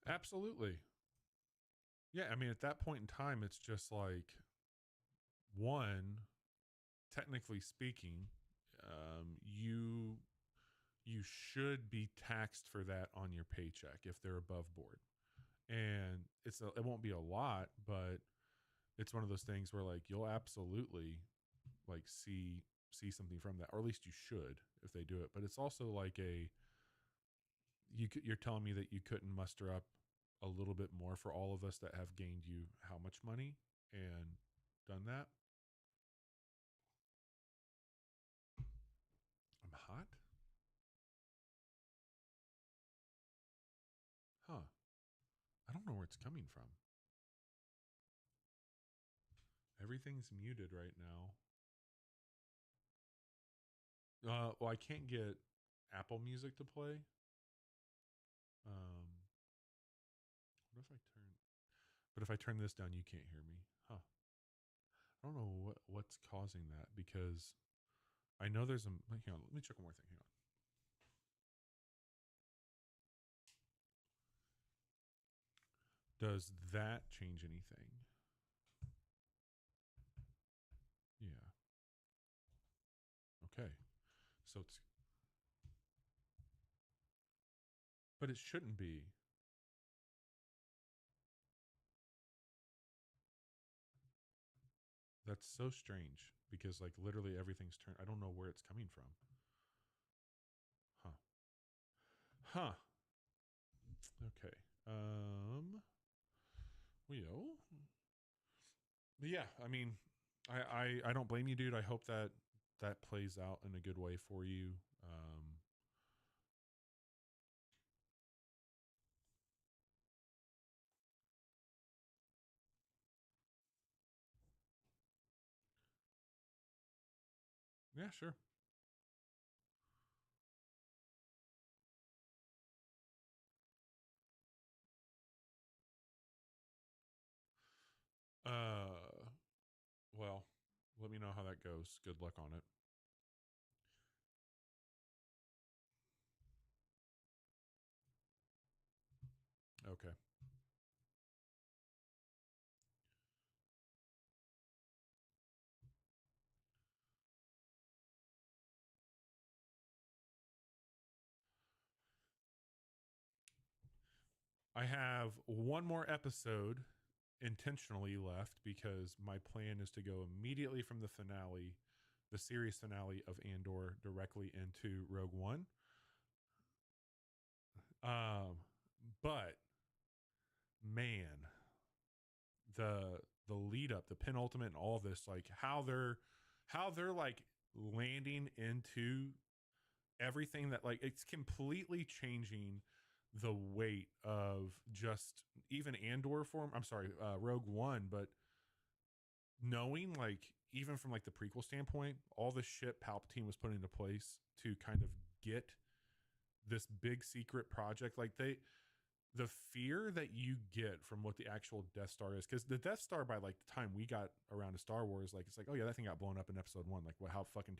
Absolutely. Yeah, I mean, at that point in time, it's just like one, technically speaking, you should be taxed for that on your paycheck if they're above board, and it won't be a lot, but it's one of those things where like you'll absolutely like see something from that, or at least you should if they do it. But it's also like you're telling me that you couldn't muster up a little bit more for all of us that have gained you how much money and done that? I'm hot? Huh. I don't know where it's coming from. Everything's muted right now. Well, I can't get Apple Music to play. Um, what if I turn? But if I turn this down, you can't hear me. Huh. I don't know what's causing that because I know there's a. Hang on, let me check one more thing. Hang on. Does that change anything? Yeah. Okay. So it's. But it shouldn't be. That's so strange because like literally everything's turned. I don't know where it's coming from. Huh. Huh. Okay. Well, yeah. I mean, I don't blame you, dude. I hope that that plays out in a good way for you. Um, yeah, sure. Uh, well, let me know how that goes. Good luck on it. Okay. I have one more episode intentionally left because my plan is to go immediately from the finale, the series finale of Andor, directly into Rogue One. Um, but man, the the lead up, the penultimate, and all this, like how they're like landing into everything that like it's completely changing the weight of just even Andor form. I'm sorry, Rogue One, but knowing like even from like the prequel standpoint, all the shit Palpatine was putting into place to kind of get this big secret project, like the fear that you get from what the actual Death Star is, because the Death Star by like the time we got around to Star Wars, like it's like, oh yeah, that thing got blown up in Episode One. Like, what? How fucking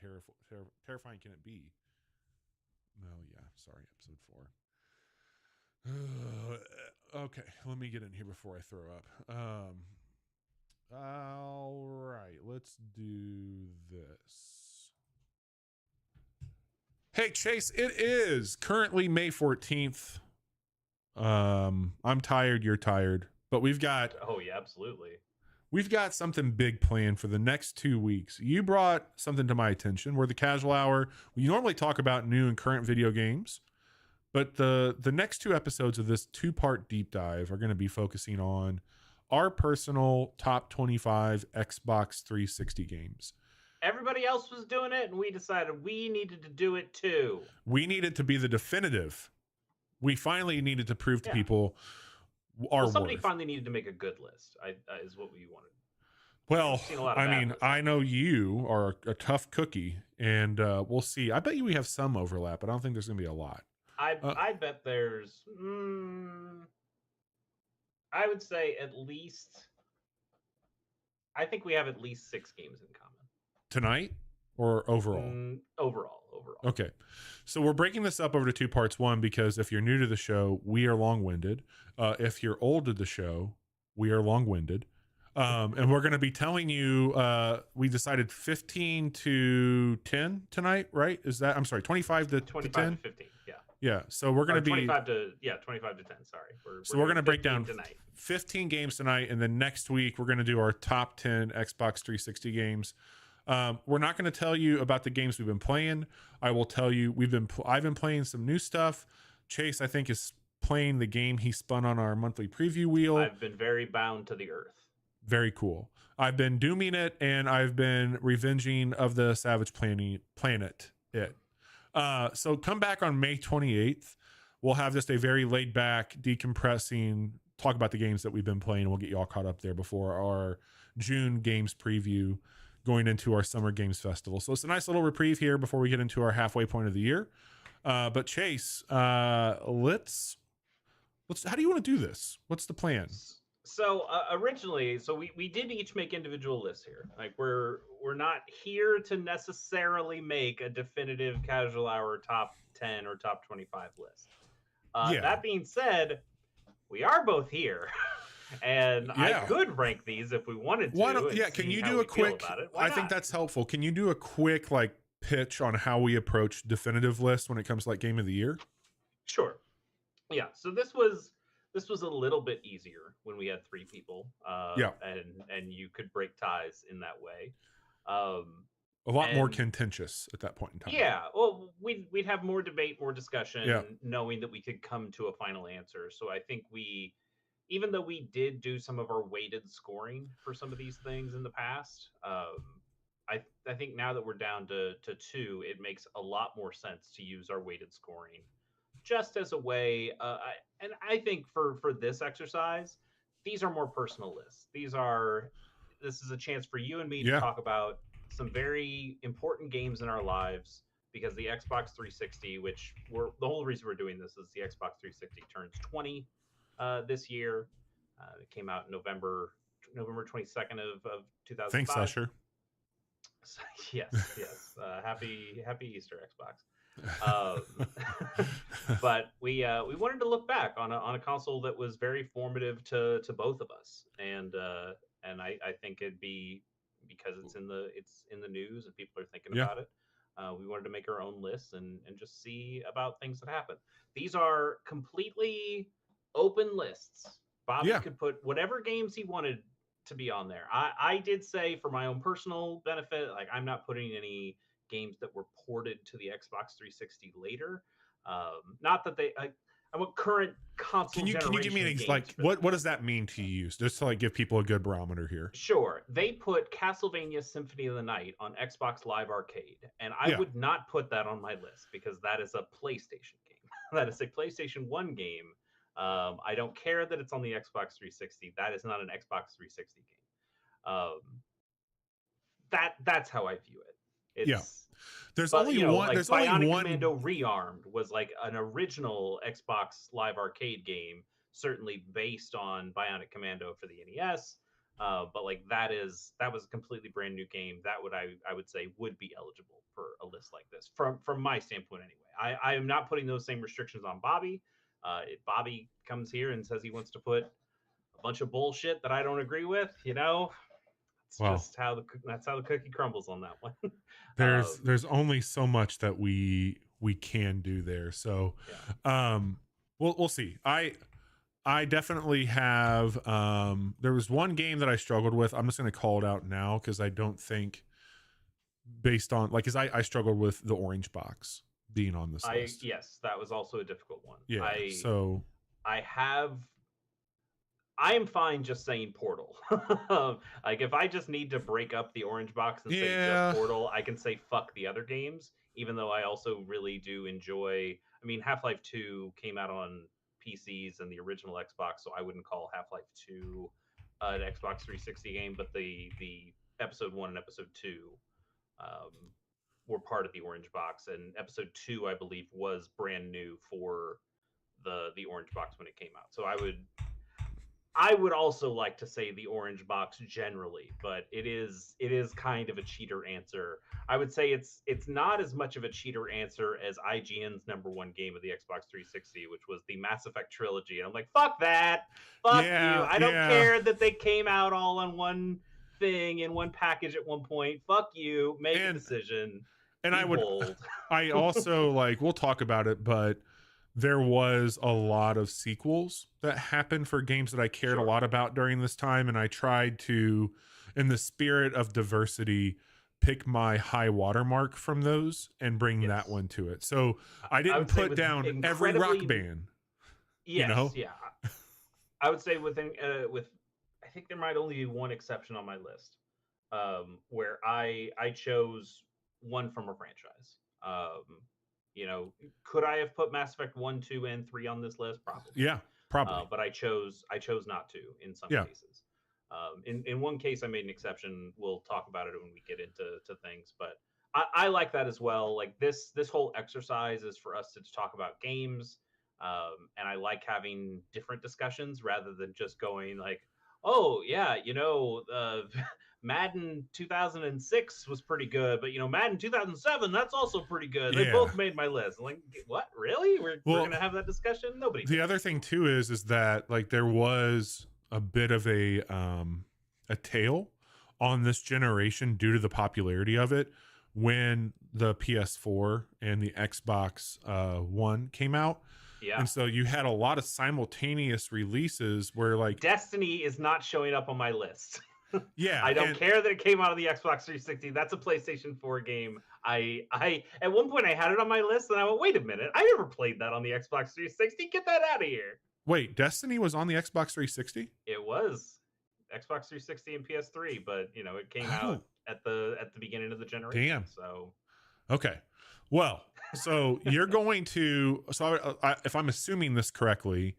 terrifying can it be? No, yeah, sorry, Episode Four. Okay, let me get in here before I throw up. All right, let's do this. Hey Chase, it is currently May 14th. I'm tired, you're tired, but Oh yeah, absolutely. we've got something big planned for the next 2 weeks. You brought something to my attention. We're the Casual Hour. We normally talk about new and current video games, but the next two episodes of this two-part deep dive are going to be focusing on our personal top 25 Xbox 360 games. Everybody else was doing it, and we decided we needed to do it too. We needed to be the definitive. We finally needed to prove to Yeah. people our Well, somebody worth. finally needed to make a good list. Is what we wanted. Well, We've seen a lot of I bad mean, lists. I know you are a tough cookie, and we'll see. I bet you we have some overlap, but I don't think there's going to be a lot. I bet there's. I would say at least. I think we have at least 6 games in common. Tonight or overall? Overall. overall. Okay. So we're breaking this up over to two parts. One, because if you're new to the show, we are long-winded. If you're old to the show, we are long-winded. And we're going to be telling you, we decided 15 to 10 tonight, right? Is that, I'm sorry, 25 to 25 10? to 15. Yeah. Yeah. So we're going to be 25 to 10. Sorry. So we're going to break down tonight. 15 games tonight, and then next week we're going to do our top 10 Xbox 360 games. We're not going to tell you about the games we've been playing. I will tell you I've been playing some new stuff. Chase, I think, is playing the game he spun on our monthly preview wheel. I've been very bound to the earth. Very cool. I've been dooming it, and I've been revenging of the Savage Planet it. So come back on May 28th. We'll have just a very laid back, decompressing talk about the games that we've been playing. We'll get you all caught up there before our June games preview going into our Summer Games Festival. So it's a nice little reprieve here before we get into our halfway point of the year. But Chase, let's how do you want to do this? What's the plan? So originally, we did each make individual lists here. Like we're not here to necessarily make a definitive Casual Hour top 10 or top 25 list. That being said, we are both here, and I could rank these if we wanted to. Can you do a quick? I think that's helpful. Can you do a quick pitch on how we approach definitive lists when it comes to Game of the Year? Sure. Yeah. So this was a little bit easier when we had three people. And you could break ties in that way. A lot more contentious at that point in time. Yeah. Well, we'd have more debate, more discussion, knowing that we could come to a final answer. So I think even though we did do some of our weighted scoring for some of these things in the past, I think now that we're down to two, it makes a lot more sense to use our weighted scoring just as a way. And I think for this exercise, these are more personal lists. This is a chance for you and me to talk about some very important games in our lives, because the Xbox 360, the whole reason we're doing this is the Xbox 360 turns 20 this year. It came out in November 22nd of 2005. Thanks, Usher. Yes. Happy Easter, Xbox. But we wanted to look back on a console that was very formative to both of us, and I think it'd be, because it's in the news and people are thinking about it. We wanted to make our own lists and just see about things that happen. These are completely open lists. Bobby could put whatever games he wanted to be on there. I did say, for my own personal benefit, I'm not putting any games that were ported to the Xbox 360 later. Not that I want current console. Can you give me what does that mean to you? Just to give people a good barometer here. Sure. They put Castlevania Symphony of the Night on Xbox Live Arcade, and I would not put that on my list because that is a PlayStation game. That is a PlayStation 1 game. I don't care that it's on the Xbox 360. That is not an Xbox 360 game. That's how I view it. There's only one. There's Bionic only one. Commando Rearmed was an original Xbox Live Arcade game, certainly based on Bionic Commando for the NES. But that was a completely brand new game that I would say would be eligible for a list like this from my standpoint anyway. I am not putting those same restrictions on Bobby. If Bobby comes here and says he wants to put a bunch of bullshit that I don't agree with, it's just that's how the cookie crumbles on that one. There's only so much that we can do there. So, we'll see. I definitely have. There was one game that I struggled with. I'm just going to call it out now because I don't think, based on because I struggled with the Orange Box being on this list. Yes, that was also a difficult one. Yeah. I am fine just saying Portal. If I just need to break up the Orange Box and say just Portal, I can say fuck the other games, even though I also really do enjoy. Half-Life 2 came out on PCs and the original Xbox, so I wouldn't call Half-Life 2 an Xbox 360 game, but the Episode 1 and Episode 2 were part of the Orange Box, and Episode 2, I believe, was brand new for the Orange Box when it came out. So I would also like to say the orange box generally, but it is kind of a cheater answer. I would say it's not as much of a cheater answer as IGN's #1 game of the Xbox 360, which was the Mass Effect trilogy. And I'm like, fuck that, fuck you. I don't care that they came out all on one thing in one package at one point. Fuck you. Make a decision. And Be bold. I also like, we'll talk about it, but there was a lot of sequels that happened for games that I cared a lot about during this time. And I tried to, in the spirit of diversity, pick my high watermark from those and bring that one to it. So I didn't put down every Rock Band. Yes, you know? Yeah. I would say with I think there might only be one exception on my list, where I chose one from a franchise. You know, could I have put Mass Effect 1, 2, and 3 on this list? Probably. Yeah, probably. But I chose not to in some cases. In one case, I made an exception. We'll talk about it when we get into things. But I like that as well. Like this whole exercise is for us to talk about games. And I like having different discussions rather than just going like, oh yeah, you know, Madden 2006 was pretty good, but you know, Madden 2007, that's also pretty good. They both made my list. I'm like, what? Really? We're gonna have that discussion? Nobody. The other thing too is that like there was a bit of a tail on this generation due to the popularity of it when the PS4 and the Xbox One came out. Yeah. And so you had a lot of simultaneous releases where like Destiny is not showing up on my list. Yeah. I don't care that it came out of the Xbox 360. That's a PlayStation 4 game. I at one point I had it on my list and I went, wait a minute, I never played that on the Xbox 360. Get that out of here. Wait, Destiny was on the Xbox 360? It was Xbox 360 and PS3, but you know, it came out at the beginning of the generation. Damn. So okay. Well, so you're going to, so if I'm assuming this correctly,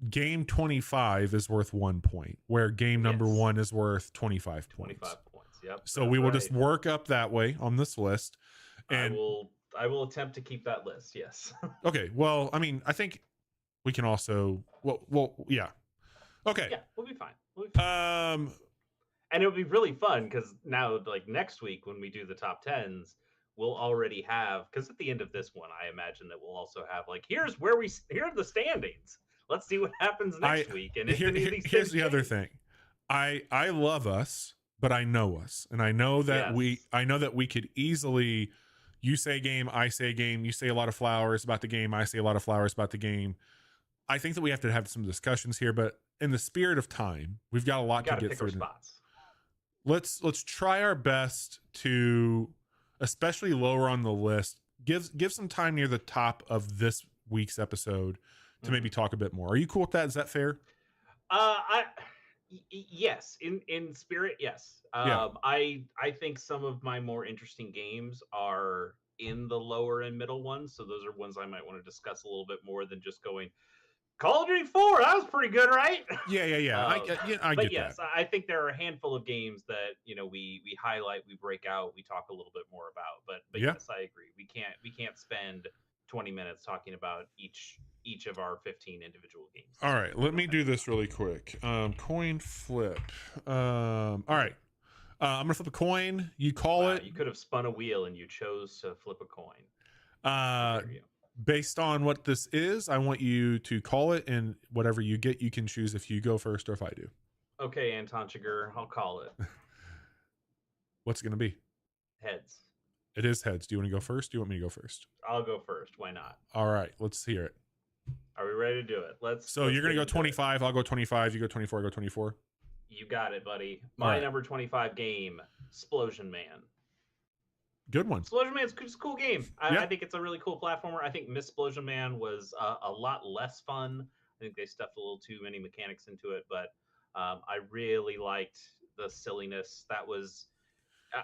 game 25 is worth 1 point, where game number 1 is worth 25 points. 25 points, yep. So we will just work up that way on this list. And I will attempt to keep that list, yes. Okay, well, I mean, I think we can also, well, yeah. Okay. Yeah, we'll be fine. And it'll be really fun because now, like next week when we do the top 10s, we'll already have, because at the end of this one, I imagine that we'll also have like, here are the standings. Let's see what happens next week. And here's the other thing. I love us, but I know us, and I know that we could easily, you say game, I say game, you say a lot of flowers about the game, I say a lot of flowers about the game. I think that we have to have some discussions here, but in the spirit of time, we've got a lot to get through. Let's try our best to, especially lower on the list, give some time near the top of this week's episode to maybe talk a bit more. Are you cool with that? Is that fair? Yes, in spirit, yes. I think some of my more interesting games are in the lower and middle ones, so those are ones I might want to discuss a little bit more than just going Call of Duty 4. That was pretty good, right? Yeah. I get yes, that. I think there are a handful of games that we highlight, we break out, we talk a little bit more about. But yes, I agree. We can't spend 20 minutes talking about each of our 15 individual games. All right, let me do this really quick. Coin flip. All right. I'm gonna flip a coin. You call it. You could have spun a wheel and you chose to flip a coin. Based on what this is, I want you to call it, and whatever you get, you can choose if you go first or if I do. Okay, Anton Chigurh, I'll call it. What's it gonna be? Heads. It is heads. Do you want to go first? Do you want me to go first? I'll go first. Why not? All right, let's hear it. Are we ready to do it? Let's. So you're gonna go 25. I'll go 25. You go 24. I go 24. You got it, buddy. My number 25 game, Splosion Man. Good one. Splosion Man's a cool game. I think it's a really cool platformer. I think Miss Splosion Man was a lot less fun. I think they stuffed a little too many mechanics into it, but I really liked the silliness. That was,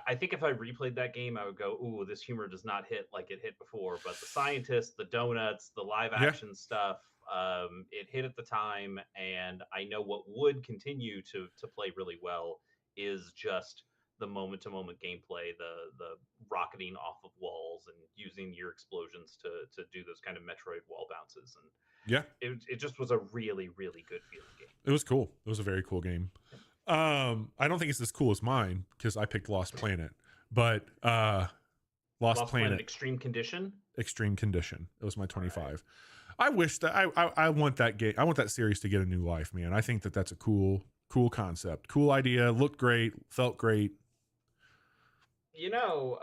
I think if I replayed that game, I would go, ooh, this humor does not hit like it hit before. But the scientists, the donuts, the live action stuff, it hit at the time. And I know what would continue to play really well is just the moment-to-moment gameplay, the rocketing off of walls and using your explosions to do those kind of Metroid wall bounces, and it just was a really, really good feeling game. It was cool. It was a very cool game. I don't think it's as cool as mine because I picked Lost Planet, but Lost Planet Extreme Condition. Extreme Condition. It was my 25. Right. I wish that I want that game. I want that series to get a new life, man. I think that that's a cool concept, cool idea. Looked great, felt great. You know,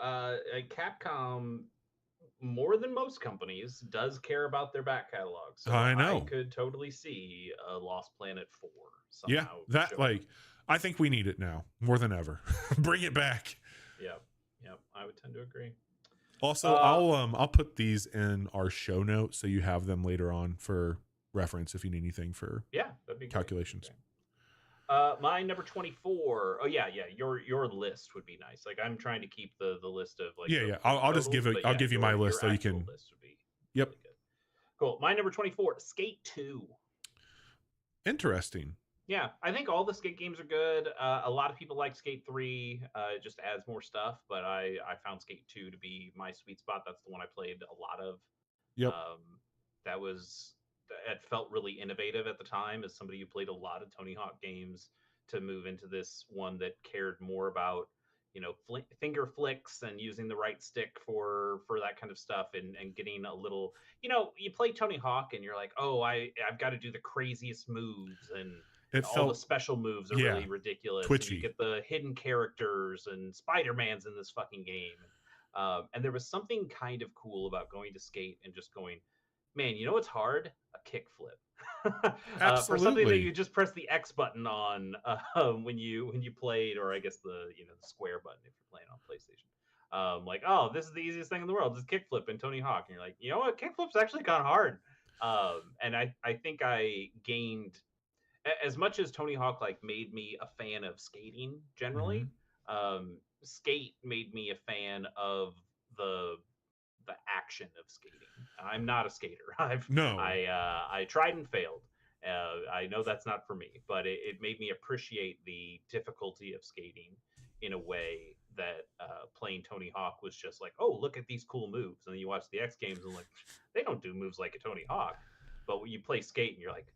Capcom, more than most companies, does care about their back catalog. So I know. I could totally see a Lost Planet 4 somehow. Yeah, that showing. I think we need it now more than ever. Bring it back. Yep, I would tend to agree. Also, I'll put these in our show notes so you have them later on for reference if you need anything for that'd be calculations. Great. My number 24. Oh yeah. Your list would be nice. Like I'm trying to keep the list of like. I'll just give it. I'll give you my list so you can. List would be yep. Really good. Cool. My number 24. Skate 2. Interesting. Yeah, I think all the Skate games are good. A lot of people like Skate 3. It just adds more stuff, but I found Skate 2 to be my sweet spot. That's the one I played a lot of. Yep. It felt really innovative at the time as somebody who played a lot of Tony Hawk games to move into this one that cared more about, finger flicks and using the right stick for that kind of stuff and getting a little, you play Tony Hawk and you're like, oh, I've got to do the craziest moves and all the special moves are really ridiculous. Twitchy. And you get the hidden characters and Spider-Man's in this fucking game. And there was something kind of cool about going to Skate and just going, man, you know what's hard? A kickflip. For something that you just press the X button on when you played, or I guess the square button if you're playing on PlayStation. Like, oh, this is the easiest thing in the world. Just kickflip in Tony Hawk, and you're like, you know what? Kickflip's actually kind of hard. And I think I gained as much as Tony Hawk like made me a fan of skating generally. Mm-hmm. Skate made me a fan of the action of skating. I'm not a skater. I tried and failed. I know that's not for me, but it made me appreciate the difficulty of skating in a way that playing Tony Hawk was just like, oh, look at these cool moves. And then you watch the X Games and like, they don't do moves like a Tony Hawk. But when you play Skate and you're like,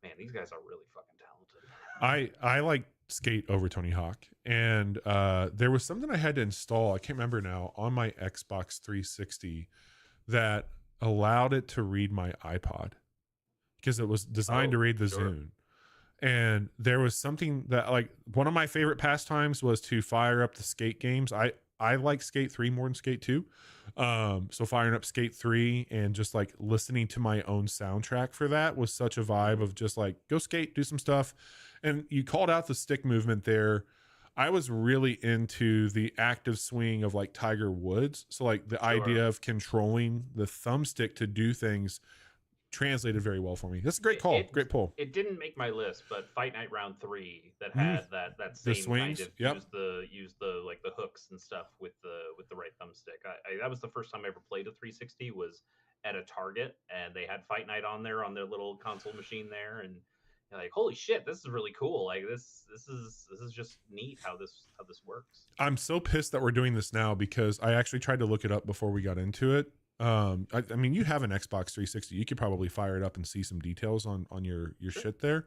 man, these guys are really fucking talented. I like Skate over Tony Hawk. And there was something I had to install, I can't remember now, on my Xbox 360 that allowed it to read my iPod because it was designed to read the Zune. And there was something that, like, one of my favorite pastimes was to fire up the Skate games. I like Skate 3 more than Skate 2. So firing up Skate 3 and just like listening to my own soundtrack for that was such a vibe of just like, go skate, do some stuff. And you called out the stick movement there. I was really into the active swing of like Tiger Woods. So like the idea of controlling the thumbstick to do things translated very well for me. That's a great call. Great pull. It didn't make my list, but Fight Night Round 3 that had that same swings, kind of use the like the hooks and stuff with the right thumbstick. That was the first time I ever played a 360 was at a Target, and they had Fight Night on there on their little console machine there, and you're like, holy shit, this is really cool. Like this is just neat how this works. I'm so pissed that we're doing this now because I actually tried to look it up before we got into it. I mean, you have an Xbox 360. You could probably fire it up and see some details on your shit there.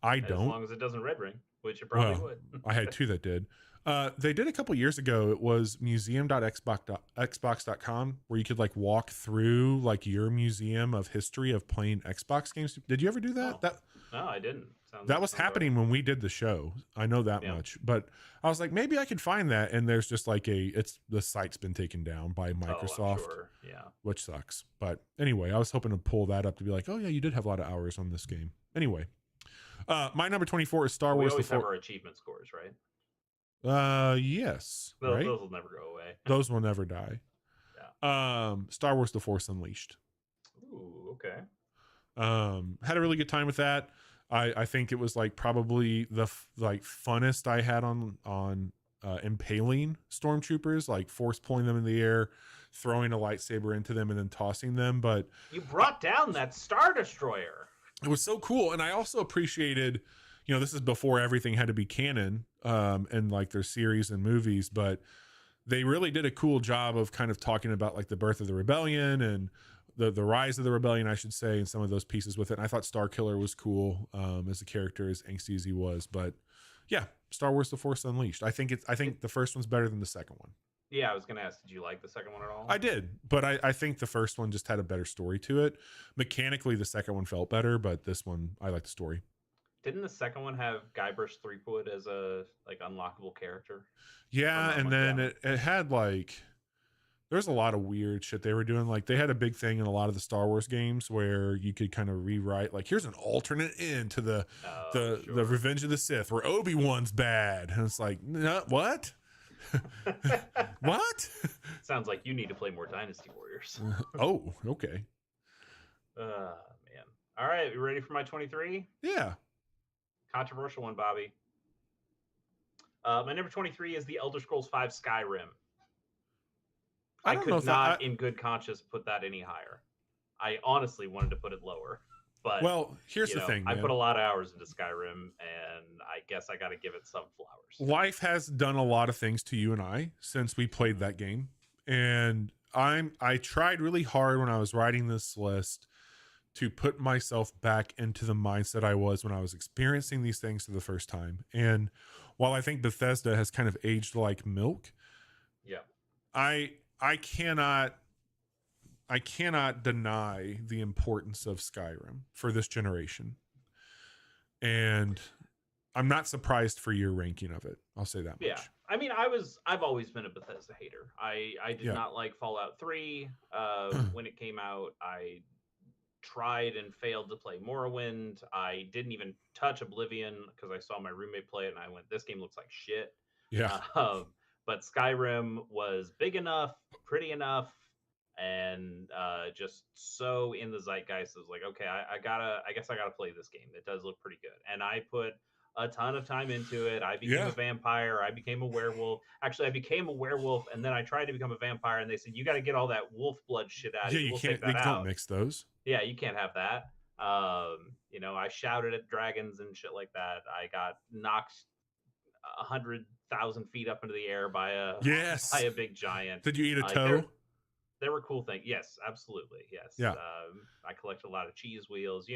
I don't. As long as it doesn't red ring, which it probably would. I had two that did. They did a couple years ago. It was museum.xbox.com where you could like walk through like your museum of history of playing Xbox games. Did you ever do that? No, I didn't. That was happening when we did the show. I know that much, but I was like, maybe I could find that. And there's just like the site's been taken down by Microsoft, which sucks. But anyway, I was hoping to pull that up to be like, oh yeah, you did have a lot of hours on this game. Anyway, my number 24 is Star Wars. We always have our achievement scores, right? Yes. Those will never go away. Those will never die. Yeah. Star Wars: The Force Unleashed. Ooh, okay. Had a really good time with that. I think it was like probably the funnest I had on impaling stormtroopers, like force pulling them in the air, throwing a lightsaber into them, and then tossing them. But you brought down that Star Destroyer. It was so cool, and I also appreciated, this is before everything had to be canon, and like their series and movies, but they really did a cool job of kind of talking about like the birth of the rebellion and the Rise of the Rebellion, I should say, and some of those pieces with it. And I thought Starkiller was cool as a character, as angsty as he was. But yeah, Star Wars: The Force Unleashed. I think the first one's better than the second one. Yeah, I was gonna ask, did you like the second one at all? I did, but I think the first one just had a better story to it. Mechanically, the second one felt better, but this one, I like the story. Didn't the second one have Guybrush Threepwood as a like unlockable character? Yeah, and then it had like there's a lot of weird shit they were doing. Like they had a big thing in a lot of the Star Wars games where you could kind of rewrite, like, here's an alternate end to the Revenge of the Sith where Obi-Wan's bad, and it's like, no, what? What? Sounds like you need to play more Dynasty Warriors. Oh, okay. Man. All right, you ready for my 23? Yeah. Controversial one, Bobby. My number 23 is the Elder Scrolls V Skyrim. I could not, in good conscience, put that any higher. I honestly wanted to put it lower. But well, here's the thing, man. I put a lot of hours into Skyrim, and I guess I got to give it some flowers. Life has done a lot of things to you and I since we played that game, and I tried really hard when I was writing this list to put myself back into the mindset I was when I was experiencing these things for the first time. And while I think Bethesda has kind of aged like milk, yeah, I cannot deny the importance of Skyrim for this generation. And I'm not surprised for your ranking of it. I'll say that much. Yeah. I mean, I've always been a Bethesda hater. I did not like Fallout 3. When it came out, I tried and failed to play Morrowind. I didn't even touch Oblivion because I saw my roommate play it and I went, this game looks like shit. Yeah. But Skyrim was big enough, pretty enough, and just so in the zeitgeist. I was like, okay, I guess I gotta play this game. It does look pretty good. And I put a ton of time into it. I became a vampire. I became a werewolf. Actually, I became a werewolf, and then I tried to become a vampire, and they said, you got to get all that wolf blood shit out. Yeah, you can't. They don't mix those. Yeah, you can't have that. I shouted at dragons and shit like that. I got knocked 100,000 feet up into the air by a big giant. Did you eat a toe? There were cool things. Yes, absolutely. Yes. Yeah. I collected a lot of cheese wheels.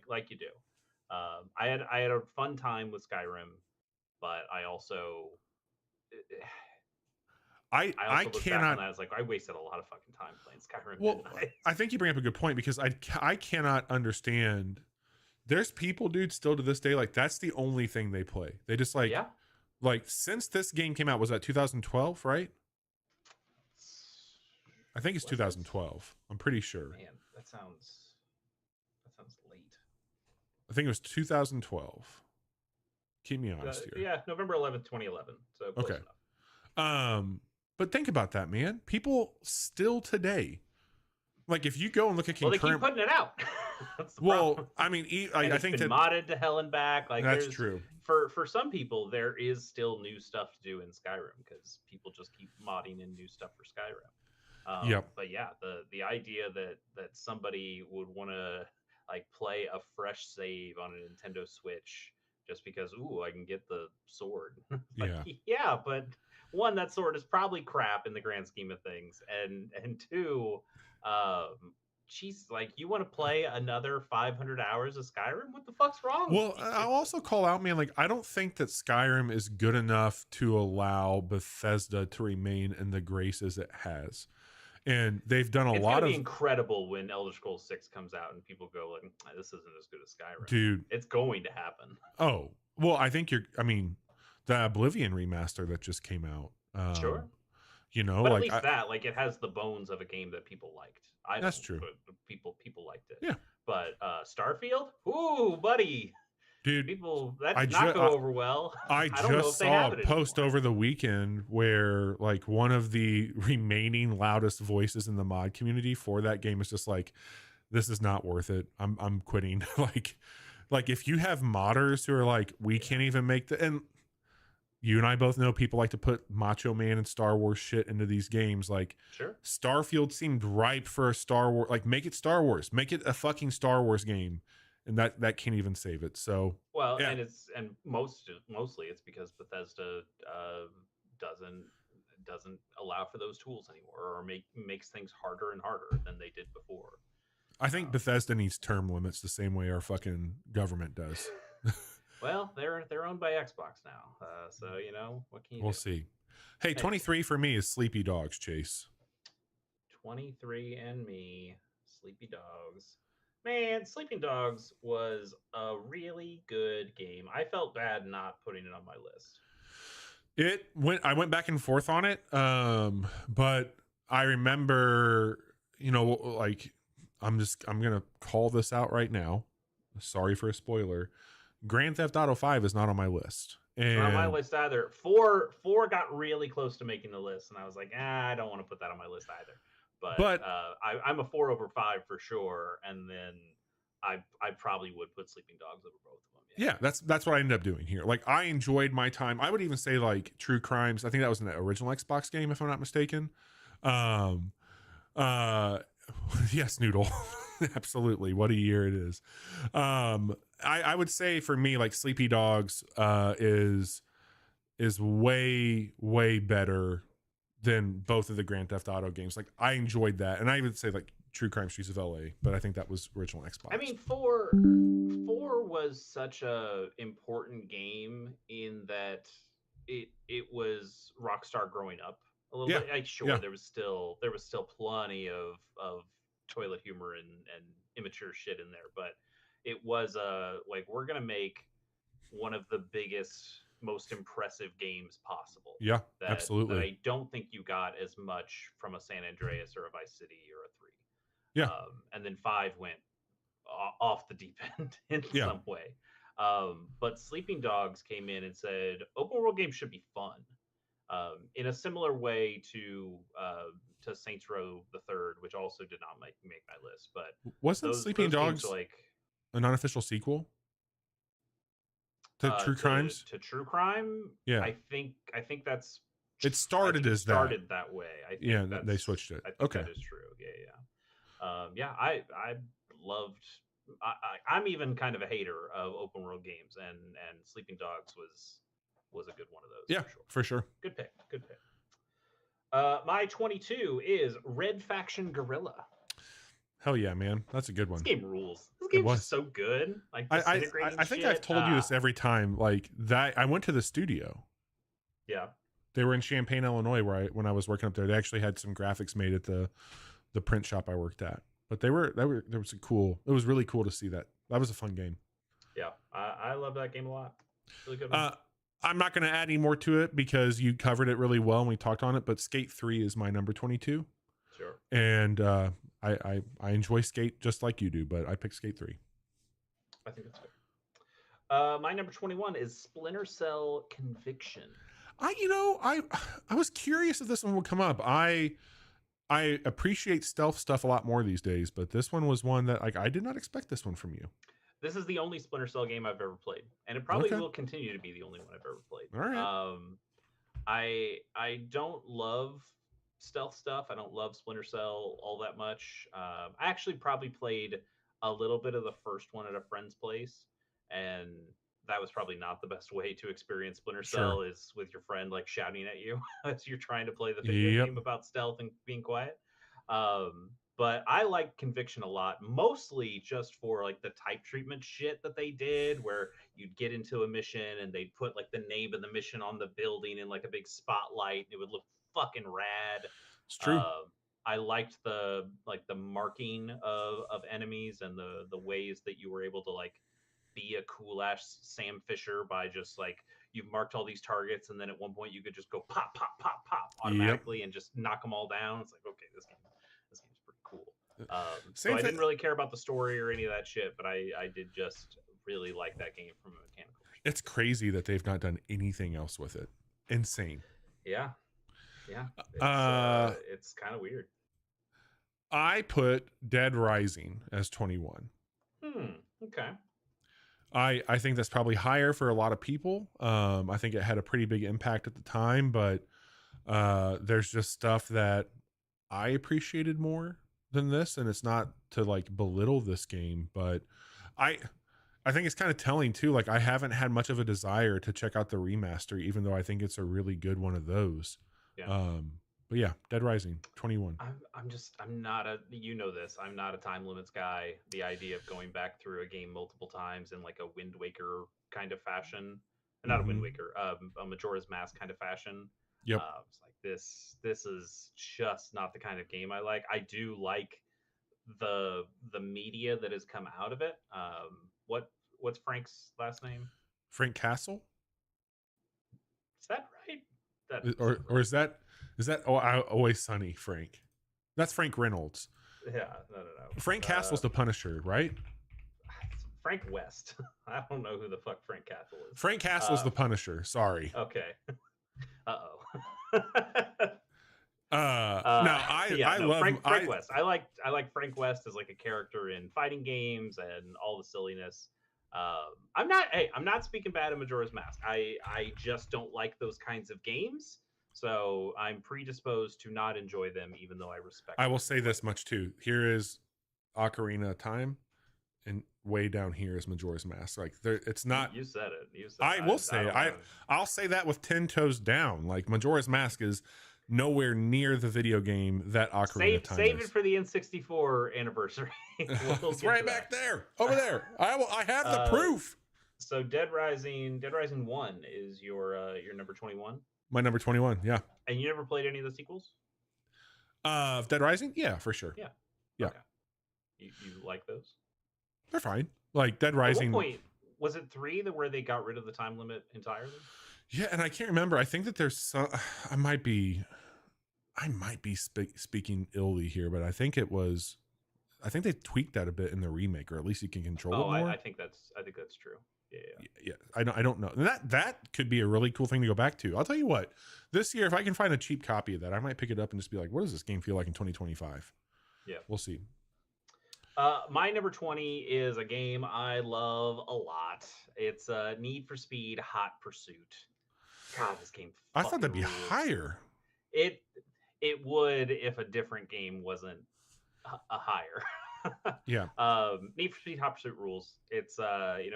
Like you do. I had a fun time with Skyrim, but I also I cannot. I was like, I wasted a lot of fucking time playing Skyrim. Well, I think you bring up a good point because I cannot understand. There's people, dude, still to this day, like that's the only thing they play. They just like since this game came out, was that 2012, right? I think it's 2012. I'm pretty sure. Man, that sounds late. I think it was 2012. Keep me honest here. Yeah, November 11th, 2011. So close enough. But think about that, man. People still today, like if you go and look at concurrent, they keep putting it out. That's the problem. I mean, I think that modded to hell and back. Like that's true. For some people, there is still new stuff to do in Skyrim because people just keep modding in new stuff for Skyrim. But yeah, the idea that somebody would want to like play a fresh save on a Nintendo Switch just because I can get the sword. But one, that sword is probably crap in the grand scheme of things, and two, like you want to play another 500 hours of Skyrim? What the fuck's wrong? Well, I'll also call out, man, like I don't think that Skyrim is good enough to allow Bethesda to remain in the graces it has. And they've done a lot of. It's incredible when Elder Scrolls 6 comes out and people go like, "This isn't as good as Skyrim." Dude, it's going to happen. Oh well, I think the Oblivion remaster that just came out. Sure. But at least that it has the bones of a game that people liked. That's true. People liked it. Yeah. But Starfield, ooh, buddy. Dude, that did not go over well. I just saw a post over the weekend where like one of the remaining loudest voices in the mod community for that game is just like, this is not worth it. I'm quitting. like if you have modders who are like, we can't even make and you and I both know people like to put Macho Man and Star Wars shit into these games. Like, sure. Starfield seemed ripe for a Star Wars. Like, make it Star Wars. Make it a fucking Star Wars game. And that can't even save it. So and mostly it's because Bethesda doesn't allow for those tools anymore, or makes things harder and harder than they did before. I think Bethesda needs term limits the same way our fucking government does. Well, they're owned by Xbox now, so you know what can you We'll do? see. Hey, 23 for me is Sleepy Dogs, Chase. 23 and me, Sleepy Dogs. Man, Sleeping Dogs was a really good game. I felt bad not putting it on my list. I went back and forth on it, but I remember, like I'm gonna call this out right now. Sorry for a spoiler. Grand Theft Auto 5 is not on my list. And not on my list either. Four got really close to making the list, and I was like, I don't want to put that on my list either. But I'm a 4 over 5 for sure, and then I probably would put Sleeping Dogs over both of them. Yeah, that's what I ended up doing here. Like, I enjoyed my time. I would even say like True Crimes. I think that was an original Xbox game, if I'm not mistaken. Yes, Noodle. Absolutely. What a year it is. I would say for me, like Sleepy Dogs is way, way better than both of the Grand Theft Auto games. Like, I enjoyed that. And I would say like True Crime Streets of LA, but I think that was original Xbox. I mean, 4 was such a important game in that it was Rockstar growing up a little bit. Like, sure, there was still plenty of toilet humor and immature shit in there, but it was like, we're gonna make one of the biggest, most impressive games possible. Yeah, absolutely. That I don't think you got as much from a San Andreas or a Vice City or a 3. Yeah. And then 5 went off the deep end in some way. But Sleeping Dogs came in and said, open world games should be fun. In a similar way to Saints Row the Third, which also did not make my list. But wasn't Sleeping Dogs like an unofficial sequel to True Crimes? To True Crime? Yeah, I think that's. It started as started that way. I think they switched it. I think that is true. Yeah. I loved. I'm even kind of a hater of open world games, and Sleeping Dogs was a good one of those. Yeah, for sure. Good pick. My 22 is Red Faction Guerrilla. Hell yeah, man. That's a good one. This game rules. This game is so good. Like, I think I've told you this every time. Like, that I went to the studio. Yeah. They were in Champaign, Illinois, when I was working up there. They actually had some graphics made at the print shop I worked at. But it was really cool to see that. That was a fun game. Yeah. I love that game a lot. Really good one. I'm not going to add any more to it because you covered it really well and we talked on it, but Skate 3 is my number 22. Sure. And I enjoy Skate just like you do, but I picked Skate 3. I think that's fair. My number 21 is Splinter Cell Conviction. I was curious if this one would come up. I appreciate stealth stuff a lot more these days, but this one was one that, like, I did not expect this one from you. This is the only Splinter Cell game I've ever played, and it probably will continue to be the only one I've ever played. All right. I don't love stealth stuff. I don't love Splinter Cell all that much. I actually probably played a little bit of the first one at a friend's place, and that was probably not the best way to experience Splinter Cell, is with your friend like shouting at you as you're trying to play the video game about stealth and being quiet. But I like Conviction a lot, mostly just for like the type treatment shit that they did, where you'd get into a mission and they'd put like the name of the mission on the building in like a big spotlight. It would look fucking rad. It's true. I liked the marking of enemies and the ways that you were able to like be a cool ass Sam Fisher by just like, you've marked all these targets and then at one point you could just go pop automatically and just knock them all down. It's like, okay, this game's pretty cool. So I didn't really care about the story or any of that shit, but I did just really like that game from a mechanical perspective. It's crazy that they've not done anything else with it. Insane. Yeah. It's kind of weird. I put Dead Rising as 21. Okay. I think that's probably higher for a lot of people. I think it had a pretty big impact at the time, but there's just stuff that I appreciated more than this, and it's not to like belittle this game, but I think it's kind of telling too. Like, I haven't had much of a desire to check out the remaster, even though I think it's a really good one of those. Yeah. But yeah, Dead Rising 21. I'm not a, you know this, I'm not a time limits guy. The idea of going back through a game multiple times in like a Wind Waker kind of fashion, not a Wind Mm-hmm. Waker, a Majora's Mask kind of fashion. Yep. It's like this is just not the kind of game I like. I do like the media that has come out of it. What's Frank's last name? Frank Castle? Is that right? That doesn't Or sound or right. is that Always Sunny Frank? That's Frank Reynolds. Yeah, no. Frank Castle's the Punisher, right? Frank West. I don't know who the fuck Frank Castle is. Frank Castle's the Punisher. Sorry. Okay. Uh-oh. No, I love Frank West. I like Frank West as like a character in fighting games and all the silliness. I'm not speaking bad of Majora's Mask. I just don't like those kinds of games. So I'm predisposed to not enjoy them, even though I respect. I will say this much too. Here is Ocarina of Time, and way down here is Majora's Mask. Like there, it's not. You said it. You said. I will say I'll say that with 10 toes down. Like Majora's Mask is nowhere near the video game that Ocarina of Time save is. it for the N64 anniversary. It's right back there, over there. I have the proof. So Dead Rising 1 is your number 21. My number 21, yeah. And you never played any of the sequels? Dead Rising, yeah, for sure. Yeah. Okay. You like those? They're fine. Like Dead Rising. At what point was it 3 where they got rid of the time limit entirely? Yeah, and I can't remember. I think that there's some. I might be speaking illy here, but I think they tweaked that a bit in the remake, or at least you can control it more. I think that's true. Yeah. I don't know. And that could be a really cool thing to go back to. I'll tell you what. This year, if I can find a cheap copy of that, I might pick it up and just be like, "What does this game feel like in 2025?" Yeah, we'll see. My number 20 is a game I love a lot. It's Need for Speed Hot Pursuit. God, this game. I thought that'd be rules. higher. It would if a different game wasn't a higher. Yeah. Need for Speed Hot Pursuit rules. It's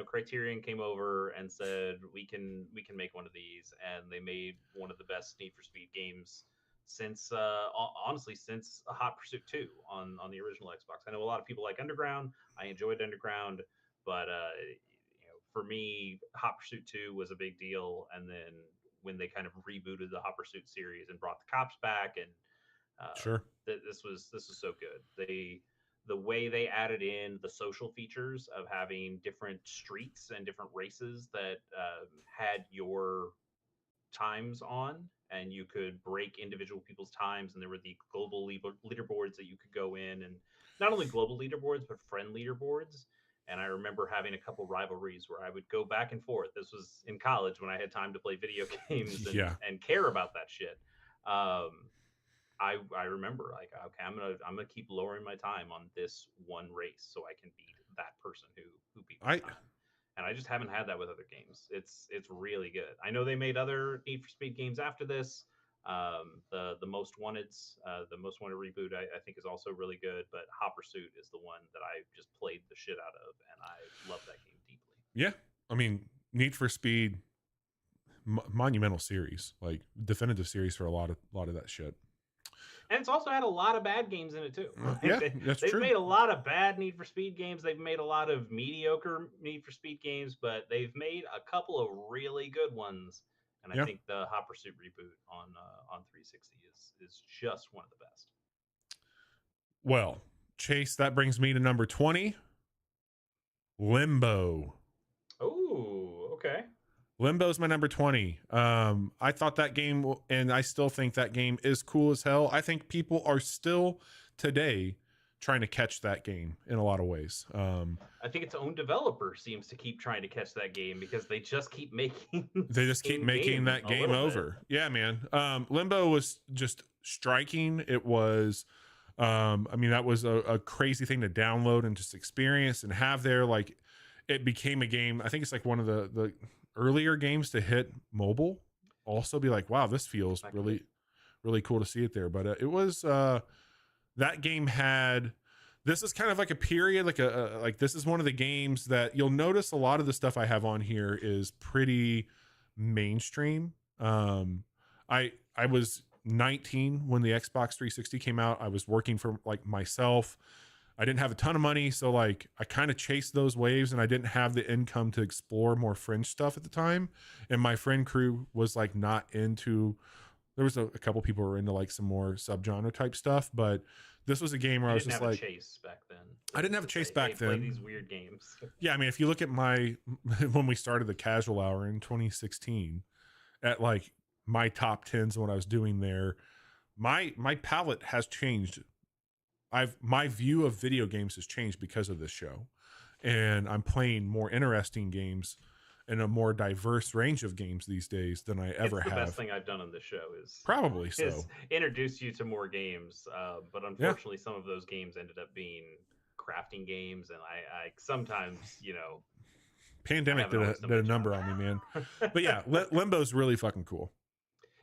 Criterion came over and said we can make one of these, and they made one of the best Need for Speed games since honestly since Hot Pursuit 2 on the original Xbox. I know a lot of people like Underground. I enjoyed Underground, but for me, Hot Pursuit 2 was a big deal, and then when they kind of rebooted the Hot Pursuit series and brought the cops back, and sure, this was so good. The way they added in the social features of having different streets and different races that had your times on, and you could break individual people's times, and there were the global leaderboards that you could go in, and not only global leaderboards but friend leaderboards. And I remember having a couple rivalries where I would go back and forth. This was in college when I had time to play video games and care about that shit. I remember like, okay, I'm gonna keep lowering my time on this one race so I can beat that person who beat my time. And I just haven't had that with other games. It's really good. I know they made other Need for Speed games after this. The Most Wanted's the Most Wanted reboot I think is also really good, but Hot Pursuit is the one that I just played the shit out of, and I love that game deeply. Yeah, I mean, Need for Speed, monumental series, like definitive series for a lot of that shit. And it's also had a lot of bad games in it too. Yeah, that's true. They've made a lot of bad Need for Speed games. They've made a lot of mediocre Need for Speed games, but they've made a couple of really good ones. And I think the Hot Pursuit reboot on 360 is just one of the best. Well, Chase, that brings me to number 20, Limbo. Oh, okay. Limbo's my number 20. I thought that game, and I still think that game is cool as hell. I think people are still today trying to catch that game in a lot of ways. I think its own developer seems to keep trying to catch that game because they just keep making that game over. Yeah, man. Limbo was just striking. It was that was a crazy thing to download and just experience and have there. Like, it became a game. I think it's like one of the earlier games to hit mobile. Also be like, wow, this feels really, really cool to see it there. But it was that game had, this is kind of like a period, like this is one of the games that you'll notice a lot of the stuff I have on here is pretty mainstream. I was 19 when the Xbox 360 came out. I was working for like myself. I didn't have a ton of money, so like I kind of chased those waves, and I didn't have the income to explore more fringe stuff at the time. And my friend crew was like not into. There was a couple people who were into like some more subgenre type stuff, but this was a game where I was just like, chase back then. I didn't have a chase back then. Play these weird games. Yeah, I mean, if you look at my when we started the casual hour in 2016, at like my top 10s and what I was doing there, my palette has changed. My view of video games has changed because of this show, and I'm playing more interesting games and a more diverse range of games these days than I ever have. The best thing I've done on this show is probably introduce you to more games, but unfortunately, some of those games ended up being crafting games, and I sometimes, Pandemic did a number on me, man. But yeah, Limbo's really fucking cool.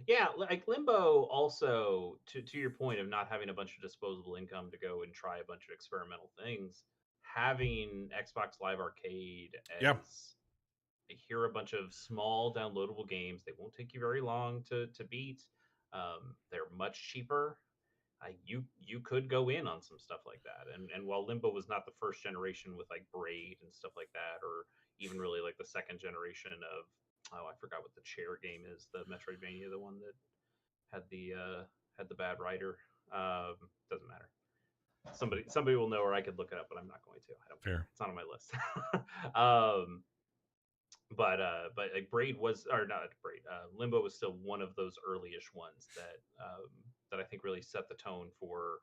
Yeah, like Limbo also, to your point of not having a bunch of disposable income to go and try a bunch of experimental things, having Xbox Live Arcade as hear a bunch of small downloadable games. They won't take you very long to beat. They're much cheaper. You could go in on some stuff like that. And while Limbo was not the first generation with like Braid and stuff like that, or even really like the second generation of I forgot what the chair game is, the Metroidvania, the one that had the bad writer. Doesn't matter. Somebody will know, or I could look it up, but I'm not going to. I don't care. It's not on my list. But like Braid was, or not Braid. Limbo was still one of those early-ish ones that I think really set the tone for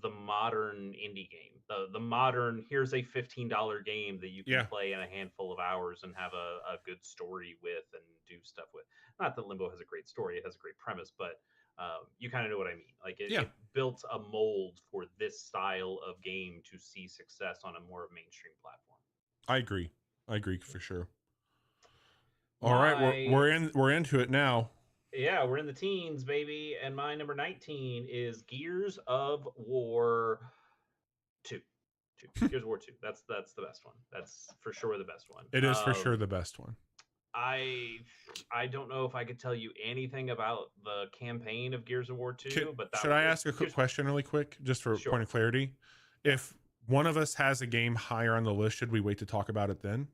the modern indie game. The modern, here's a $15 game that you can play in a handful of hours and have a good story with and do stuff with. Not that Limbo has a great story; it has a great premise, but you kind of know what I mean. Like it built a mold for this style of game to see success on a more mainstream platform. I agree for sure. All right, we're into it now. Yeah, we're in the teens, baby. And my number 19 is Gears of War 2. Gears of War 2. That's the best one. That's for sure the best one. It is for sure the best one. I don't know if I could tell you anything about the campaign of Gears of War 2, but should I ask a quick question really quick, just for point of clarity? If one of us has a game higher on the list, should we wait to talk about it then?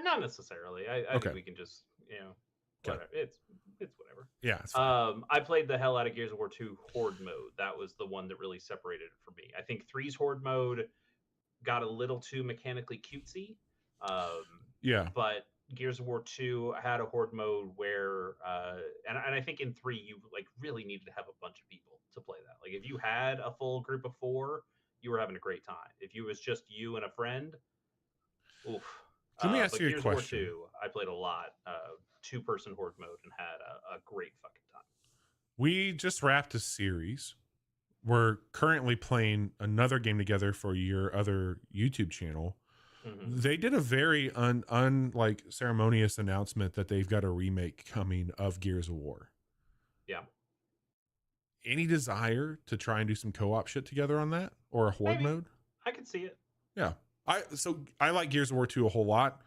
Not necessarily. I think we can just, whatever. It's whatever. Yeah, it's fine. I played the hell out of Gears of War 2 Horde mode. That was the one that really separated it for me. I think 3's Horde mode got a little too mechanically cutesy. But Gears of War 2 had a Horde mode where, and I think in 3 you like really needed to have a bunch of people to play that. Like if you had a full group of 4, you were having a great time. If you was just you and a friend, oof. Let me ask you a question. Gears of War 2, I played a lot. 2-person Horde mode and had a great fucking time. We just wrapped a series. We're currently playing another game together for your other YouTube channel. Mm-hmm. They did a very unlike ceremonious announcement that they've got a remake coming of Gears of War. Yeah. Any desire to try and do some co-op shit together on that, or a Horde mode? I could see it. Yeah. I like Gears of War 2 a whole lot.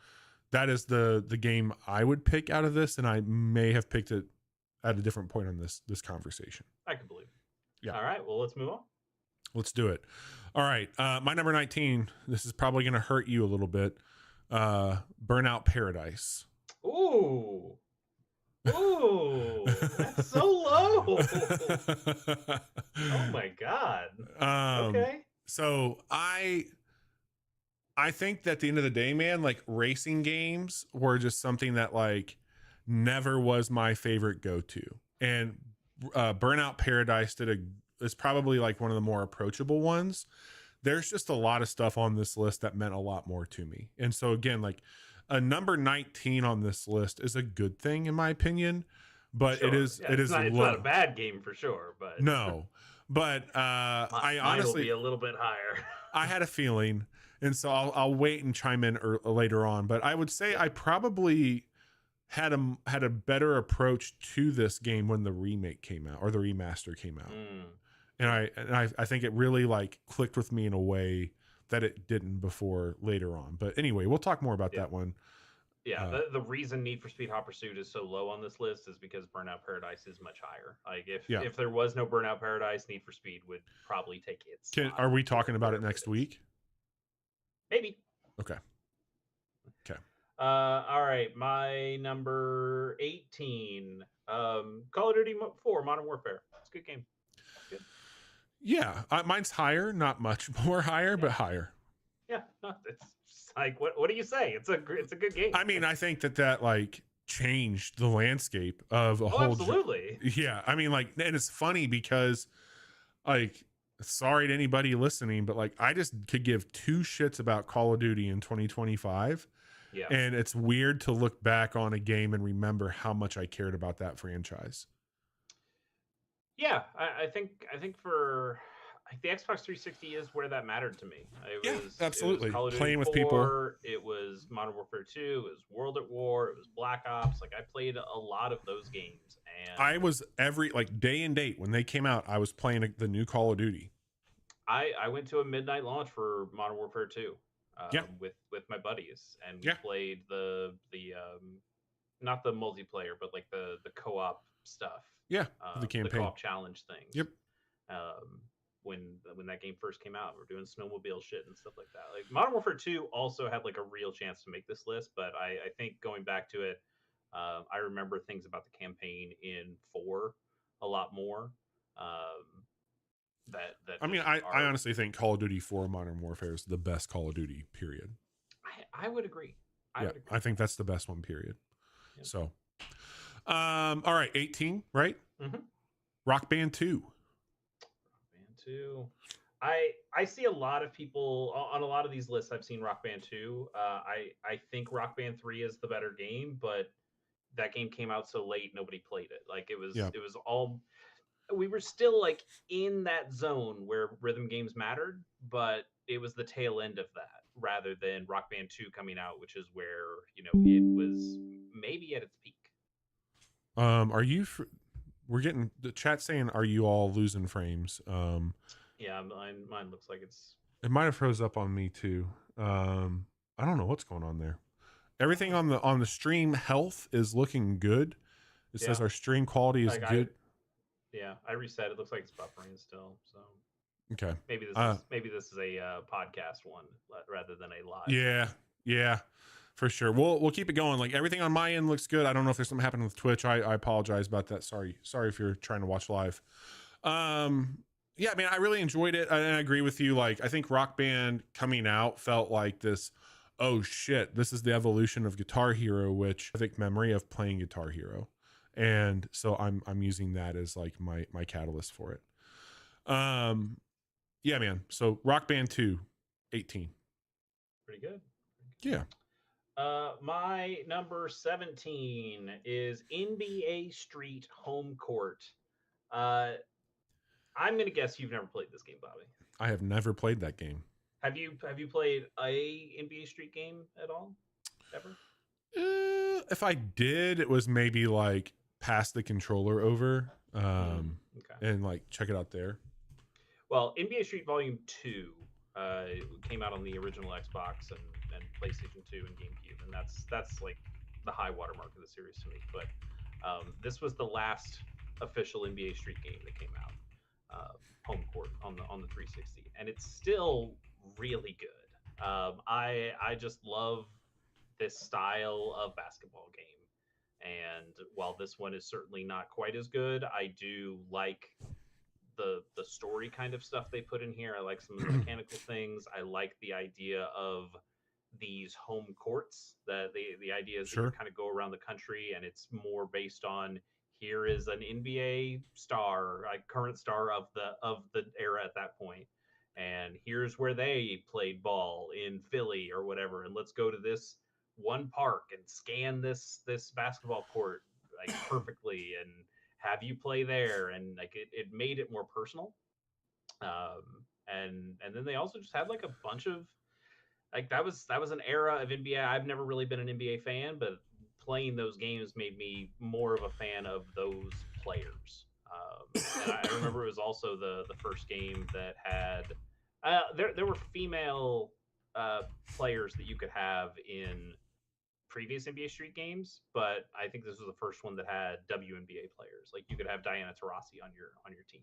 That is the game I would pick out of this, and I may have picked it at a different point on this conversation. I can believe it. Yeah. All right. Well, let's move on. Let's do it. All right. My number 19. This is probably going to hurt you a little bit. Burnout Paradise. Ooh. That's so low. Oh my god. Okay. So I think that at the end of the day, man, like racing games were just something that like never was my favorite go-to. And Burnout Paradise is probably like one of the more approachable ones. There's just a lot of stuff on this list that meant a lot more to me. And so again, like a number 19 on this list is a good thing in my opinion, but it's not a bad game for sure, but no. But I honestly will be a little bit higher. I had a feeling. And so I'll wait and chime in later on. But I would say I probably had a better approach to this game when the remake came out or the remaster came out. And I think it really like clicked with me in a way that it didn't before later on. But anyway, we'll talk more about that one. Yeah, the reason Need for Speed Hot Pursuit is so low on this list is because Burnout Paradise is much higher. Like if there was no Burnout Paradise, Need for Speed would probably take its spot. Are we talking about it next week? Maybe. Okay. All right, my number 18, Call of Duty 4 Modern Warfare. It's a good game. Good. Yeah, mine's higher, not much more higher, but higher. Yeah, it's like what do you say? It's a good game. I mean, I think that like changed the landscape of a whole. Absolutely. Yeah, I mean, like, and it's funny because, like, sorry to anybody listening, but like, I just could give two shits about Call of Duty in 2025. Yeah, and it's weird to look back on a game and remember how much I cared about that franchise. Yeah, I think for the Xbox 360 is where that mattered to me. Absolutely. It was Call of Duty playing 4, with people. It was Modern Warfare 2. It was World at War. It was Black Ops. Like I played a lot of those games, and I was every day and date when they came out. I was playing the new Call of Duty. I went to a midnight launch for Modern Warfare 2. With my buddies, and we played the not the multiplayer, but like the co-op stuff. Yeah, the campaign, the co-op challenge things. Yep. When that game first came out, we're doing snowmobile shit and stuff like that. Like Modern Warfare 2 also had like a real chance to make this list, but I think going back to it, I remember things about the campaign in 4 a lot more. I honestly think Call of Duty 4 Modern Warfare is the best Call of Duty, period. I would agree. I think that's the best one, period. Yeah. So, all right, 18, right? Mm-hmm. Rock Band 2. Rock Band 2. I see a lot of people on a lot of these lists. I've seen Rock Band 2. I think Rock Band 3 is the better game, but that game came out so late, nobody played it. Like it was all. We were still like in that zone where rhythm games mattered, but it was the tail end of that rather than Rock Band 2 coming out, which is where, it was maybe at its peak. We're getting the chat saying, are you all losing frames? Yeah, mine looks like it might have froze up on me too. I don't know what's going on there. Everything on the stream health is looking good. It says our stream quality is good. I reset. It looks like it's buffering still. So okay, maybe this is a podcast one rather than a live. Yeah, for sure. We'll keep it going. Like everything on my end looks good. I don't know if there's something happening with Twitch. I apologize about that. Sorry if you're trying to watch live. Yeah, I mean, I really enjoyed it. And I agree with you. Like, I think Rock Band coming out felt like this. Oh shit! This is the evolution of Guitar Hero, which I think memory of playing Guitar Hero. And so I'm using that as like my catalyst for it. Yeah, man. So Rock Band 2, 18. Pretty good. Yeah. My number 17 is NBA Street Home Court. I'm gonna guess you've never played this game, Bobby. I have never played that game. Have you played a NBA Street game at all? Ever? If I did, it was maybe like pass the controller over and like check it out there. Well, NBA Street Volume 2 came out on the original Xbox and PlayStation 2 and GameCube, and that's like the high watermark of the series to me. But this was the last official NBA Street game that came out, home court on the 360, and it's still really good. I just love this style of basketball game. And while this one is certainly not quite as good, I do like the story kind of stuff they put in here. I like some of the mechanical things. I like the idea of these home courts. That the idea is that you kind of go around the country, and it's more based on here is an NBA star, like current star of the era at that point, and here's where they played ball in Philly or whatever, and let's go to this one park and scan this basketball court like perfectly and have you play there, and like it made it more personal. And then they also just had like a bunch of like that was an era of NBA. I've never really been an NBA fan, but playing those games made me more of a fan of those players. And I remember it was also the first game that had there were female players that you could have in previous NBA Street games, but I think this was the first one that had WNBA players. Like you could have Diana Taurasi on your team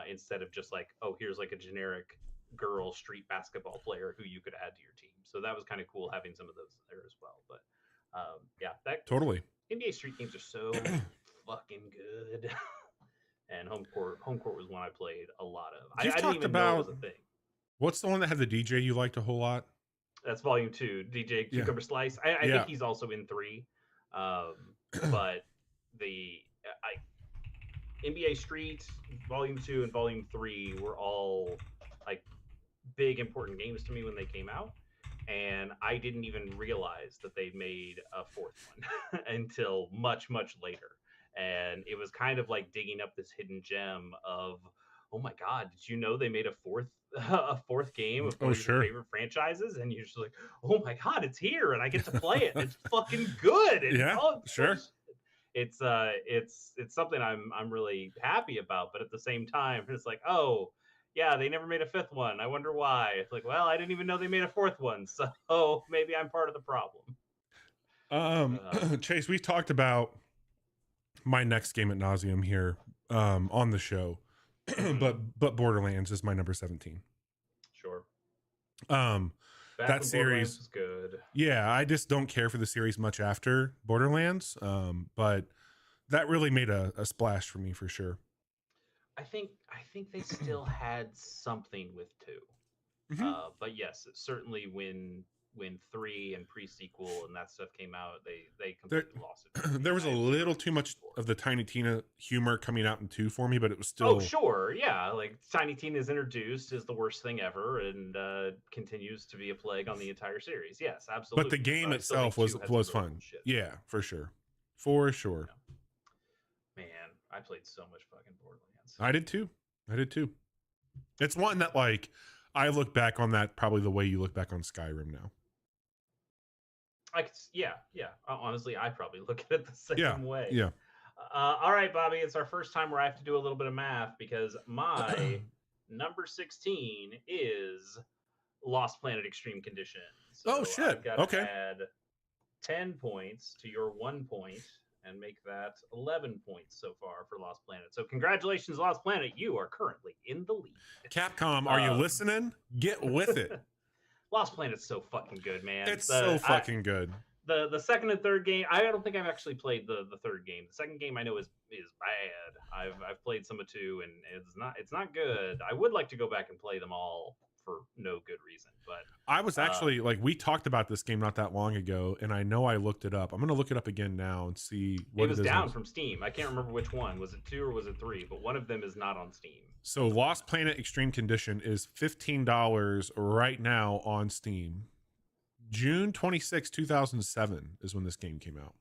instead of just like, oh, here's like a generic girl street basketball player who you could add to your team. So that was kind of cool having some of those there as well. But yeah, that Totally. NBA Street games are so fucking good. And home court was one I played a lot of. I didn't even know it was a thing. What's the one that had the DJ you liked a whole lot? That's Volume 2, DJ Cucumber Slice. I think he's also in 3. But the NBA Street Volume 2 and Volume 3 were all like big important games to me when they came out. And I didn't even realize that they made a fourth one until much, much later. And it was kind of like digging up this hidden gem of, oh my God, did you know they made a fourth game of one of your favorite franchises? And you're just like, oh my God, it's here and I get to play it. It's fucking good. It's something I'm really happy about. But at the same time, it's like, oh yeah, they never made a fifth one. I wonder why. It's like, well, I didn't even know they made a fourth one. So maybe I'm part of the problem. Chase, we've talked about my next game at nauseum here on the show, but Borderlands is my number 17. Sure. That series is good. Yeah, I just don't care for the series much after Borderlands, but that really made a splash for me for sure. I think they still had something with 2, but yes, certainly when 3 and pre-sequel and that stuff came out, they completely lost it. There was a little too much of the Tiny Tina humor coming out in 2 for me, but it was still. Oh sure, yeah, like Tiny Tina is introduced as the worst thing ever and continues to be a plague on the entire series. Yes, absolutely. But the game itself was fun. Yeah, for sure. Yeah. Man, I played so much fucking Borderlands. I did too. It's one that like I look back on that probably the way you look back on Skyrim now. Yeah. Honestly, I probably look at it the same way. Yeah. All right, Bobby, it's our first time where I have to do a little bit of math because my number 16 is Lost Planet Extreme Condition. So shit. Okay. Add 10 points to your 1 point and make that 11 points so far for Lost Planet. So congratulations, Lost Planet. You are currently in the lead. Capcom, are you listening? Get with it. Lost Planet's so fucking good, man. It's so fucking good. The second and third game, I don't think I've actually played the third game. The second game I know is bad. I've played some of 2 and it's not good. I would like to go back and play them all for no good reason. But I was actually like, we talked about this game not that long ago, and I know I looked it up. I'm gonna look it up again now and see what it was down from Steam. I can't remember which one. Was it 2 or was it 3? But one of them is not on Steam. So Lost Planet Extreme Condition is $15 right now on Steam. June 26, 2007 is when this game came out.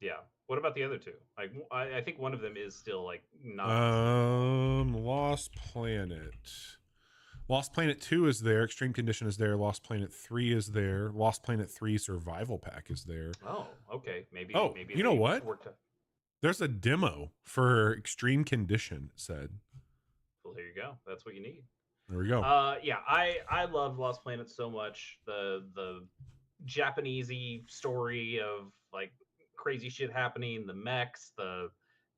Yeah. What about the other 2? Like, I think one of them is still like not. Lost Planet. Lost Planet 2 is there. Extreme Condition is there. Lost Planet 3 is there. Lost Planet 3 Survival Pack is there. Oh, okay. Maybe. You know what? There's a demo for Extreme Condition, it said. Well, there you go. That's what you need. There we go. Yeah, I love Lost Planet so much. The Japanesey story of like crazy shit happening, the mechs, the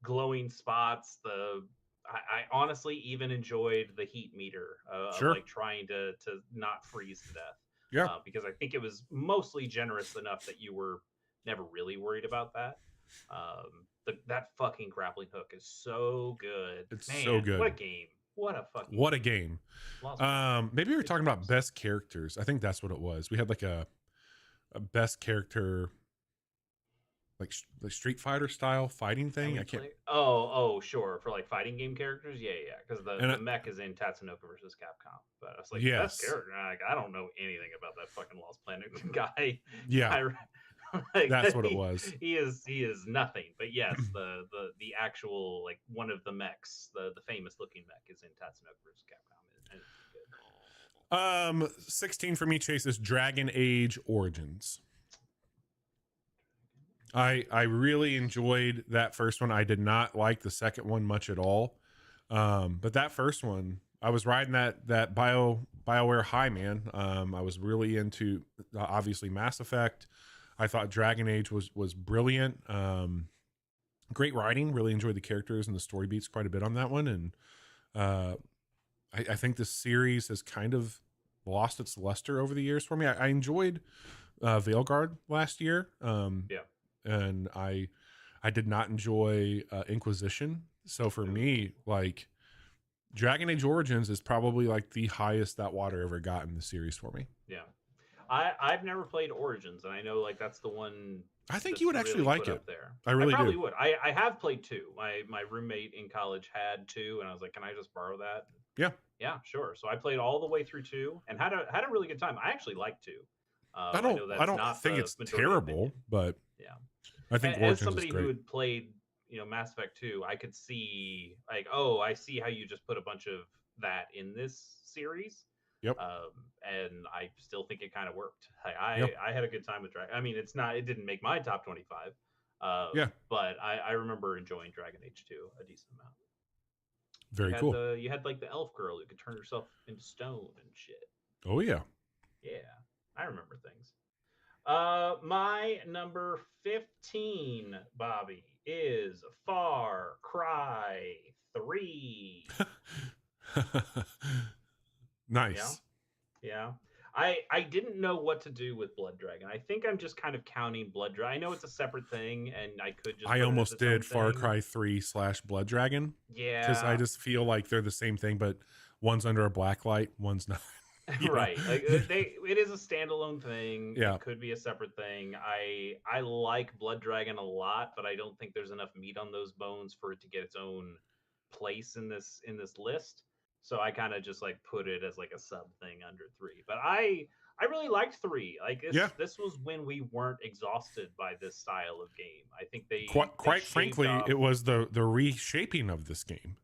glowing spots, I honestly even enjoyed the heat meter of like trying to not freeze to death. Yeah. Because I think it was mostly generous enough that you were never really worried about that. That fucking grappling hook is so good. It's so good. What a game. What a game. Maybe we were talking about best characters. I think that's what it was. We had like a best character, like Street Fighter style fighting thing. I can't. Oh, sure. For like fighting game characters, yeah. Because the mech is in Tatsunoko versus Capcom. But I was like, best character. I don't know anything about that fucking Lost Planet guy. Yeah. Like, that's what it was. He is nothing. But yes, the actual like one of the mechs, the famous looking mech, is in Tatsunoko versus Capcom. And it's good. 16 for me, Chase, is Dragon Age Origins. I really enjoyed that first one. I did not like the second one much at all. But that first one, I was riding that BioWare high, man. I was really into obviously Mass Effect. I thought Dragon Age was brilliant. Great writing. Really enjoyed the characters and the story beats quite a bit on that one. And I think this series has kind of lost its luster over the years for me. I enjoyed Veilguard last year. And I did not enjoy Inquisition. So for me, like, Dragon Age Origins is probably like the highest that water ever got in the series for me. Yeah. I've never played Origins, and I know like that's the one. I think you would actually really like it. There. I really probably do. would. I have played 2. My roommate in college had 2, and I was like, "Can I just borrow that?" Yeah, sure. So I played all the way through 2 and had a really good time. I actually liked 2. I don't think it's terrible, but yeah, I think as somebody who had played, Mass Effect 2, I could see like, oh, I see how you just put a bunch of that in this series. Yep. And I still think it kind of worked. I had a good time with Dragon. I mean, it didn't make my top 25. But I remember enjoying Dragon Age 2 a decent amount. Very cool. You had like the elf girl who could turn herself into stone and shit. Oh yeah. Yeah, I remember things. My number 15, Bobby, is Far Cry 3. Nice. Yeah. I didn't know what to do with Blood Dragon. I think I'm just kind of counting Blood Dragon. I know it's a separate thing, and I could just. I almost did Far Cry 3 / Blood Dragon. Yeah. Because I just feel like they're the same thing, but one's under a black light, one's not. Right. Like it is a standalone thing. Yeah. It could be a separate thing. I like Blood Dragon a lot, but I don't think there's enough meat on those bones for it to get its own place in this list. So I kind of just like put it as like a sub thing under 3. But I really liked 3. Like this was when we weren't exhausted by this style of game. I think they quite frankly, it was the reshaping of this game.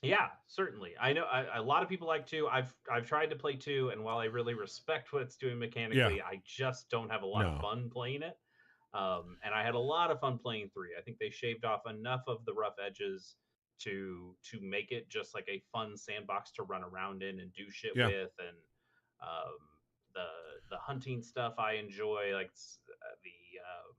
Yeah, certainly. I know a lot of people like 2. I've tried to play 2, and while I really respect what it's doing mechanically, I just don't have a lot of fun playing it. And I had a lot of fun playing 3. I think they shaved off enough of the rough edges to make it just like a fun sandbox to run around in and do shit with. And the hunting stuff I enjoy, like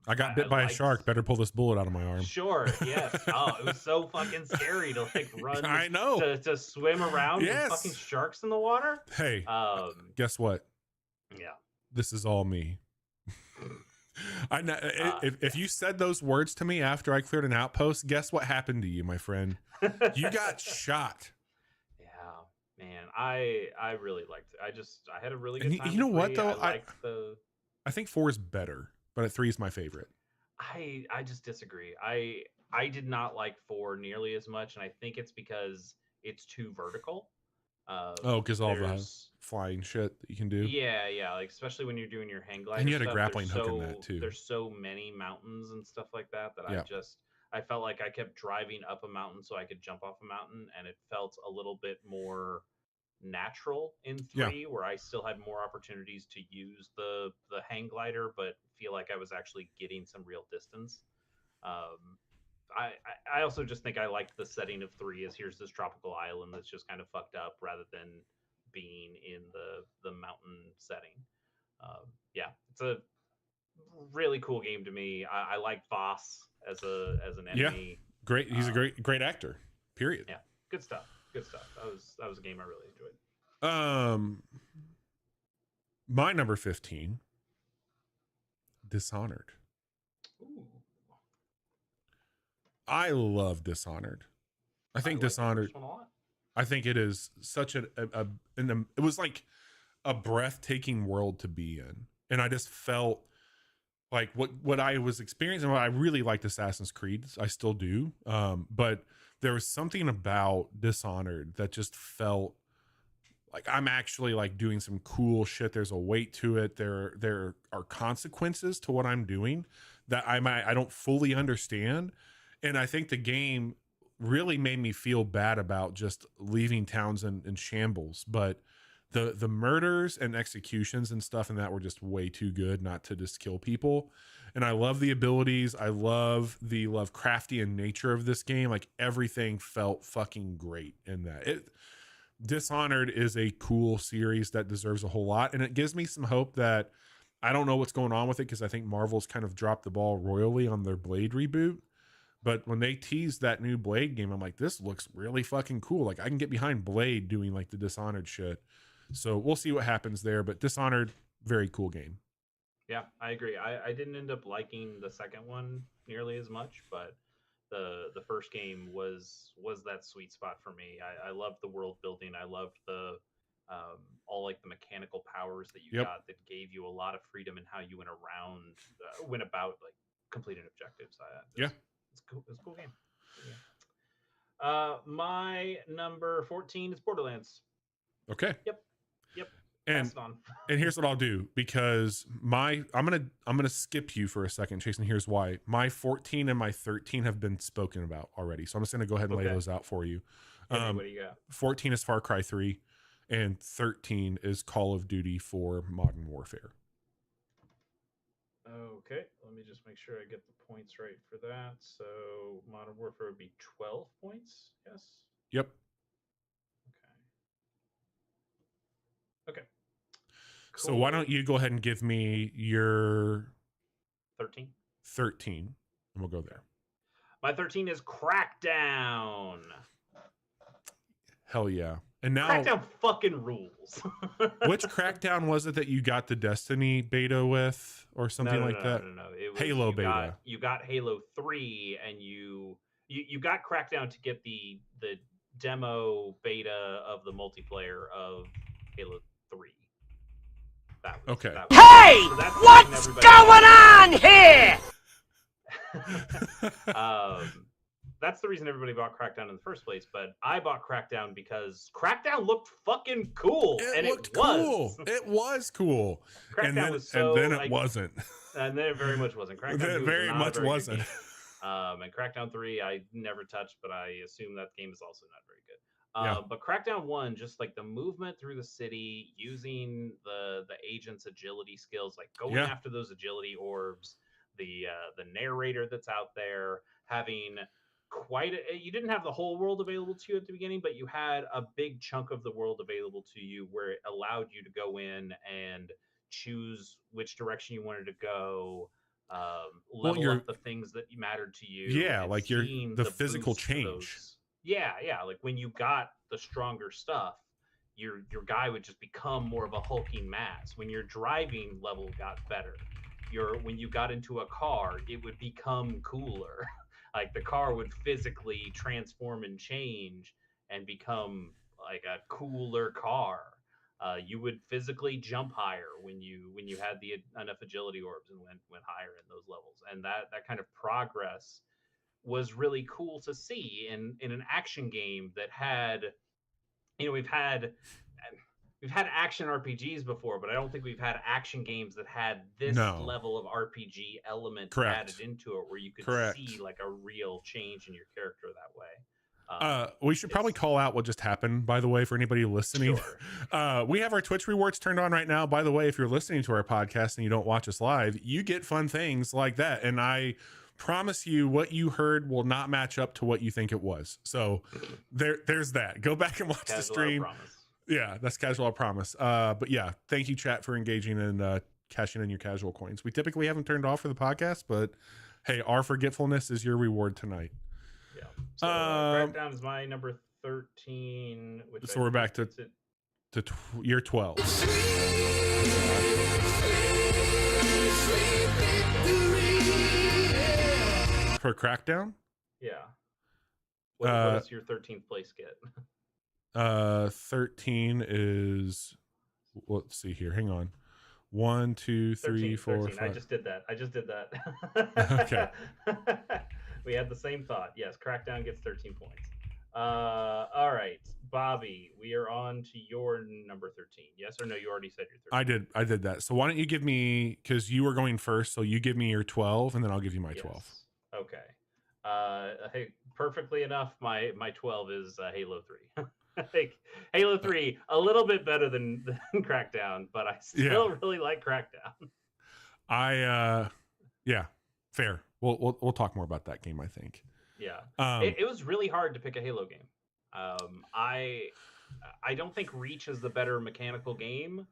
I got bit by a shark. Better pull this bullet out of my arm. Sure. Yes. Oh, it was so fucking scary to like run. I know. To swim around with fucking sharks in the water. Hey. Guess what? Yeah. This is all me. I know. If you said those words to me after I cleared an outpost, guess what happened to you, my friend? You got shot. Yeah, man. I really liked it. I had a really good time. You know what though? I think 4 is better, but 3 is my favorite. I just disagree. I did not like 4 nearly as much, and I think it's because it's too vertical. Because all the flying shit that you can do. Yeah, like especially when you're doing your hang glider. And you had a grappling hook in that too. There's so many mountains and stuff like that I felt like I kept driving up a mountain so I could jump off a mountain, and it felt a little bit more natural in 3, where I still had more opportunities to use the hang glider, but feel like I was actually getting some real distance. I also just think I liked the setting of 3 as here's this tropical island that's just kind of fucked up rather than being in the mountain setting. It's a really cool game to me. I like Voss as an enemy. Yeah, great. He's a great actor. Period. Yeah, good stuff. That was a game I really enjoyed. My number 15, Dishonored. Ooh. I love Dishonored. I think Dishonored. I think it is such it was like a breathtaking world to be in, and I just felt like what I was experiencing. I really liked Assassin's Creed. I still do, but there was something about Dishonored that just felt like I'm actually like doing some cool shit. There's a weight to it. There are consequences to what I'm doing that I don't fully understand. And I think the game really made me feel bad about just leaving towns in shambles. But the murders and executions and stuff and that were just way too good not to just kill people. And I love the abilities. I love the Lovecraftian nature of this game. Like everything felt fucking great in that. Dishonored is a cool series that deserves a whole lot. And it gives me some hope that I don't know what's going on with it because I think Marvel's kind of dropped the ball royally on their Blade reboot. But when they teased that new Blade game, I'm like, this looks really fucking cool. Like, I can get behind Blade doing like the Dishonored shit. So we'll see what happens there. But Dishonored, very cool game. Yeah, I agree. I didn't end up liking the second one nearly as much, but the first game was that sweet spot for me. I loved the world building. I loved the all like the mechanical powers that you Yep. got that gave you a lot of freedom in how you went about like completing objectives. It's cool. It's a cool game. My number 14 is Borderlands. Okay. Yep. And here's what I'll do, because I'm gonna skip you for a second, Chase, and here's why. My 14 and my 13 have been spoken about already, so I'm just gonna go ahead and lay those out for you. What do you got? 14 is Far Cry 3, and 13 is Call of Duty 4 Modern Warfare. Okay, let me just make sure I get the points right for that. So Modern Warfare would be 12 points. Yes. Yep. Okay. Cool. So why don't you go ahead and give me your 13, and we'll go there. My 13 is Crackdown. Hell yeah. And now Crackdown fucking rules. Which Crackdown was it that you got the Destiny beta with, or something like that? No. It was, Halo beta. You got Halo 3, and you got Crackdown to get the demo beta of the multiplayer of Halo 3. Okay. Hey! What's going on here? That's the reason everybody bought Crackdown in the first place. But I bought Crackdown because Crackdown looked fucking cool. It was cool. Crackdown and then it wasn't. And then it very much wasn't. Crackdown very much wasn't. And Crackdown 3 I never touched, but I assume that game is also not very good. Yeah. But Crackdown 1, just like the movement through the city, using the agent's agility skills, like going after those agility orbs, the narrator that's out there, having you didn't have the whole world available to you at the beginning, but you had a big chunk of the world available to you where it allowed you to go in and choose which direction you wanted to go, level up the things that mattered to you. Yeah, like the physical change. Yeah, like when you got the stronger stuff, your guy would just become more of a hulking mass. When your driving level got better, when you got into a car, it would become cooler. Like the car would physically transform and change and become like a cooler car. You would physically jump higher when you had enough agility orbs and went higher in those levels. And that kind of progress was really cool to see in an action game that had, we've had action RPGs before, but I don't think we've had action games that had this level of RPG element added into it, where you could see like a real change in your character that way. We should probably call out what just happened, by the way, for anybody listening. Sure. We have our Twitch rewards turned on right now. By the way, if you're listening to our podcast and you don't watch us live, you get fun things like that. And I promise you, what you heard will not match up to what you think it was. So there's that. Go back and watch the stream. Yeah, that's casual, I promise. But yeah, thank you, chat, for engaging and cashing in your casual coins. We typically haven't turned off for the podcast, but hey, our forgetfulness is your reward tonight. Yeah. So Crackdown is my number 13. So we're back to year 12. For Crackdown? Yeah. What does your 13th place get? 13 is, let's see here. Hang on. 1, 2, 3, 4, 5. I just did that. Okay. We had the same thought. Yes, Crackdown gets 13 points. All right, Bobby, we are on to your number 13. Yes or no? You already said your 13. I did that. So why don't you give me, because you were going first, so you give me your 12, and then I'll give you my 12. Okay. Hey, perfectly enough, my 12 is Halo 3. Like Halo 3, a little bit better than Crackdown, but I still really like Crackdown. Yeah, fair. We'll talk more about that game, I think. Yeah. It was really hard to pick a Halo game. I don't think Reach is the better mechanical game,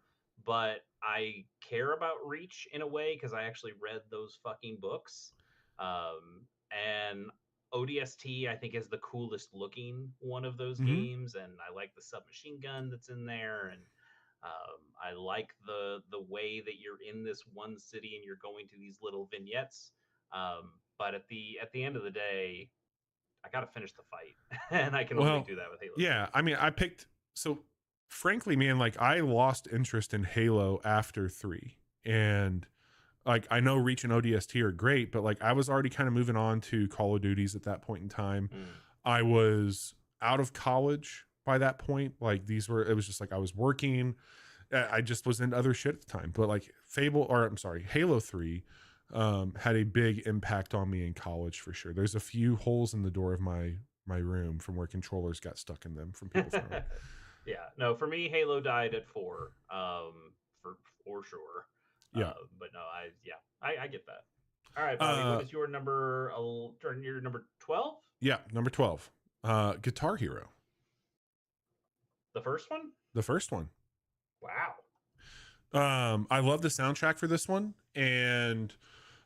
but I care about Reach in a way because I actually read those fucking books. And ODST I think is the coolest looking one of those Mhm. games, and I like the submachine gun that's in there, and I like the way that you're in this one city and you're going to these little vignettes. But at the end of the day, I got to finish the fight, and I can only Well, do that with Halo. yeah, 3. I mean, I picked so frankly, man, like I lost interest in Halo after 3. And like I know Reach and ODST are great, but like I was already kind of moving on to Call of Duties at that point in time. I was out of college by that point. Like it was just like I was working. I just was into other shit at the time. But like Halo 3 had a big impact on me in college for sure. There's a few holes in the door of my room from where controllers got stuck in them from people throwing. Yeah, no, for me, Halo died at 4, for sure. Yeah, but no, I get that. All right, Bobby, what is your number? Your number 12? Yeah, number 12, Guitar Hero. The first one? The first one. Wow. I love the soundtrack for this one, and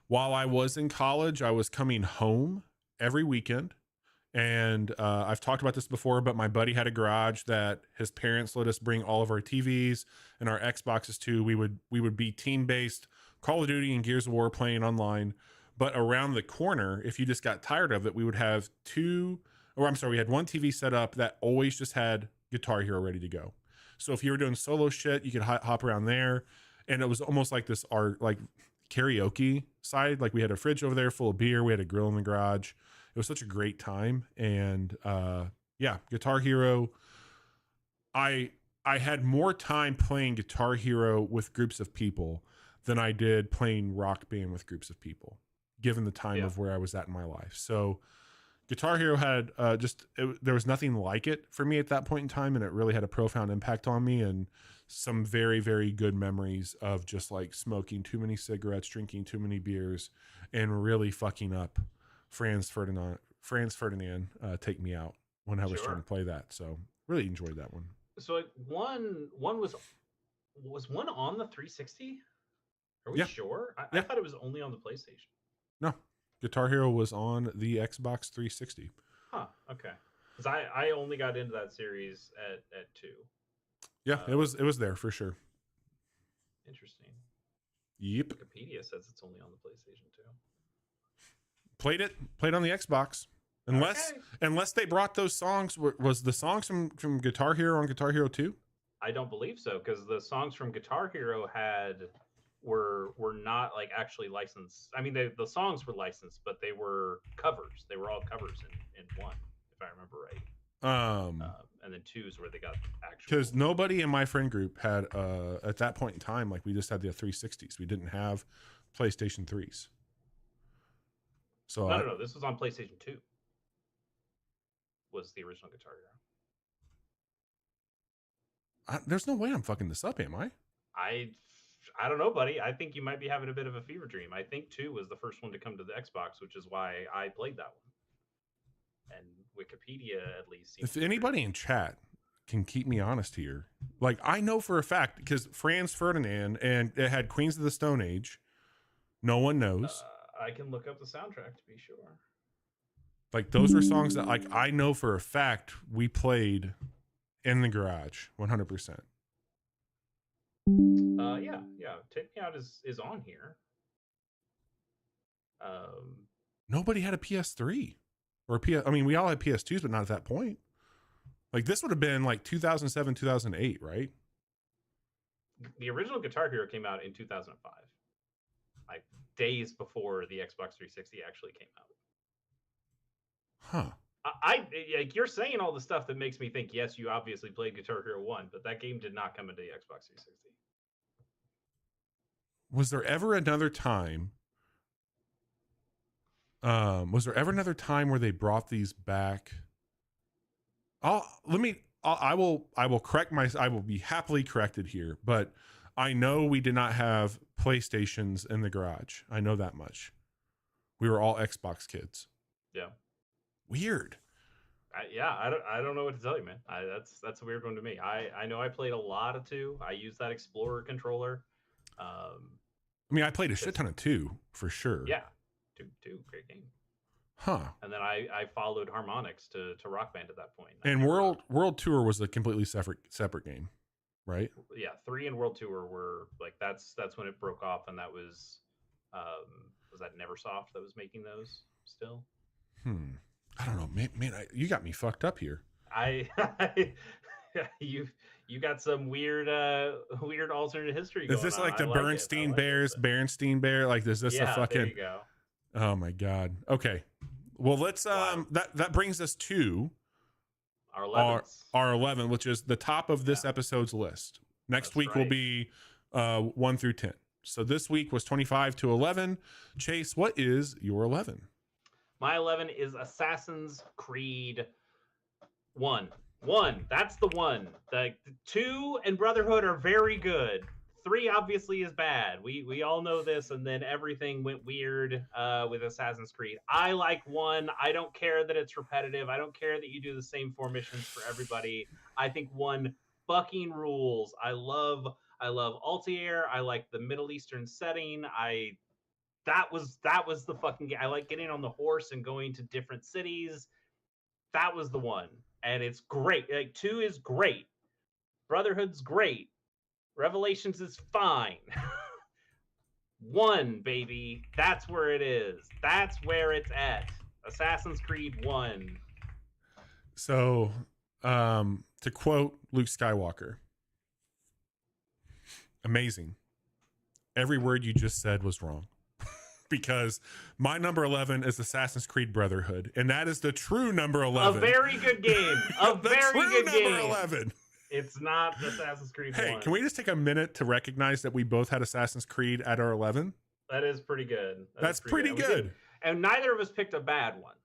while I was in college, I was coming home every weekend. And I've talked about this before, but my buddy had a garage that his parents let us bring all of our TVs and our Xboxes to. We would be team-based Call of Duty and Gears of War playing online. But around the corner, if you just got tired of it, we would have we had one TV set up that always just had Guitar Hero ready to go. So if you were doing solo shit, you could hop around there. And it was almost like this like karaoke side. Like we had a fridge over there full of beer. We had a grill in the garage. It was such a great time. And yeah, Guitar Hero. I had more time playing Guitar Hero with groups of people than I did playing Rock Band with groups of people, given the time of where I was at in my life. So Guitar Hero had there was nothing like it for me at that point in time, and it really had a profound impact on me, and some very, very good memories of just like smoking too many cigarettes, drinking too many beers, and really fucking up Franz Ferdinand, Take Me Out when I was trying to play that. So really enjoyed that one. So like, one was one on the 360? Are we sure? I thought it was only on the PlayStation. No, Guitar Hero was on the Xbox 360. Huh. Okay. Because I only got into that series at 2. Yeah, it was there for sure. Interesting. Yep. Wikipedia says it's only on the PlayStation 2. Played on the Xbox. Unless they brought those songs, was the songs from Guitar Hero on Guitar Hero 2? I don't believe so, because the songs from Guitar Hero were not like actually licensed. I mean, the songs were licensed, but they were covers. They were all covers in 1, if I remember right. And then 2 is where they got actual. Because nobody in my friend group had at that point in time, like we just had the 360s. We didn't have PlayStation 3s. So no. This was on PlayStation 2. Was the original Guitar Hero. There's no way I'm fucking this up, am I? I don't know, buddy. I think you might be having a bit of a fever dream. I think 2 was the first one to come to the Xbox, which is why I played that one. And Wikipedia, at least. If anybody in chat can keep me honest here, like I know for a fact, because Franz Ferdinand, and it had Queens of the Stone Age. No one knows. I can look up the soundtrack to be sure. Like those were songs that like I know for a fact we played in the garage 100%. Yeah. Take Me Out is on here. Nobody had a PS3 or I mean, we all had PS2s, but not at that point. Like this would have been like 2007, 2008, right? The original Guitar Hero came out in 2005. Like days before the Xbox 360 actually came out. Huh. I like you're saying all the stuff that makes me think, yes, you obviously played Guitar Hero 1, but that game did not come into the Xbox 360. Was there ever another time? Was there ever another time where they brought these back? I will correct I will be happily corrected here, but I know we did not have PlayStations in the garage. I know that much. We were all Xbox kids. Yeah. Weird. I don't know what to tell you, man. That's a weird one to me. I know I played a lot of 2. I used that Explorer controller. I mean, I played a shit ton of 2 for sure. Yeah, two great game. Huh. And then I followed Harmonix to Rock Band at that point. And World Tour was a completely separate game, right? Yeah, 3 and World Tour were like that's when it broke off, and that was that Neversoft that was making those still? I don't know, man. You got me fucked up here. You got some weird alternate history. Is this like the Bernstein Bears, Berenstein Bear? Like, is this a fucking? There you go. Oh my god. Okay. Well, let's that brings us to our 11, which is the top of this episode's list. Next week will be 1 through 10. So this week was 25 to 11. Chase, what is your 11? My 11 is Assassin's Creed 1. That's the one. The 2 and Brotherhood are very good. 3 obviously is bad. We all know this, and then everything went weird with Assassin's Creed. I like 1. I don't care that it's repetitive. I don't care that you do the same 4 missions for everybody. I think 1 fucking rules. I love Altair. I like the Middle Eastern setting. That was the fucking game. I like getting on the horse and going to different cities. That was the one. And it's great. Like 2 is great. Brotherhood's great. Revelations is fine. 1, baby. That's where it is. That's where it's at. Assassin's Creed 1. So, to quote Luke Skywalker, amazing. Every word you just said was wrong. Because my number 11 is Assassin's Creed Brotherhood, and that is the true number 11. A very good game. A very good game. Number 11. It's not Assassin's Creed 1. Hey, can we just take a minute to recognize that we both had Assassin's Creed at our 11? That is pretty good. That's pretty good. And neither of us picked a bad one.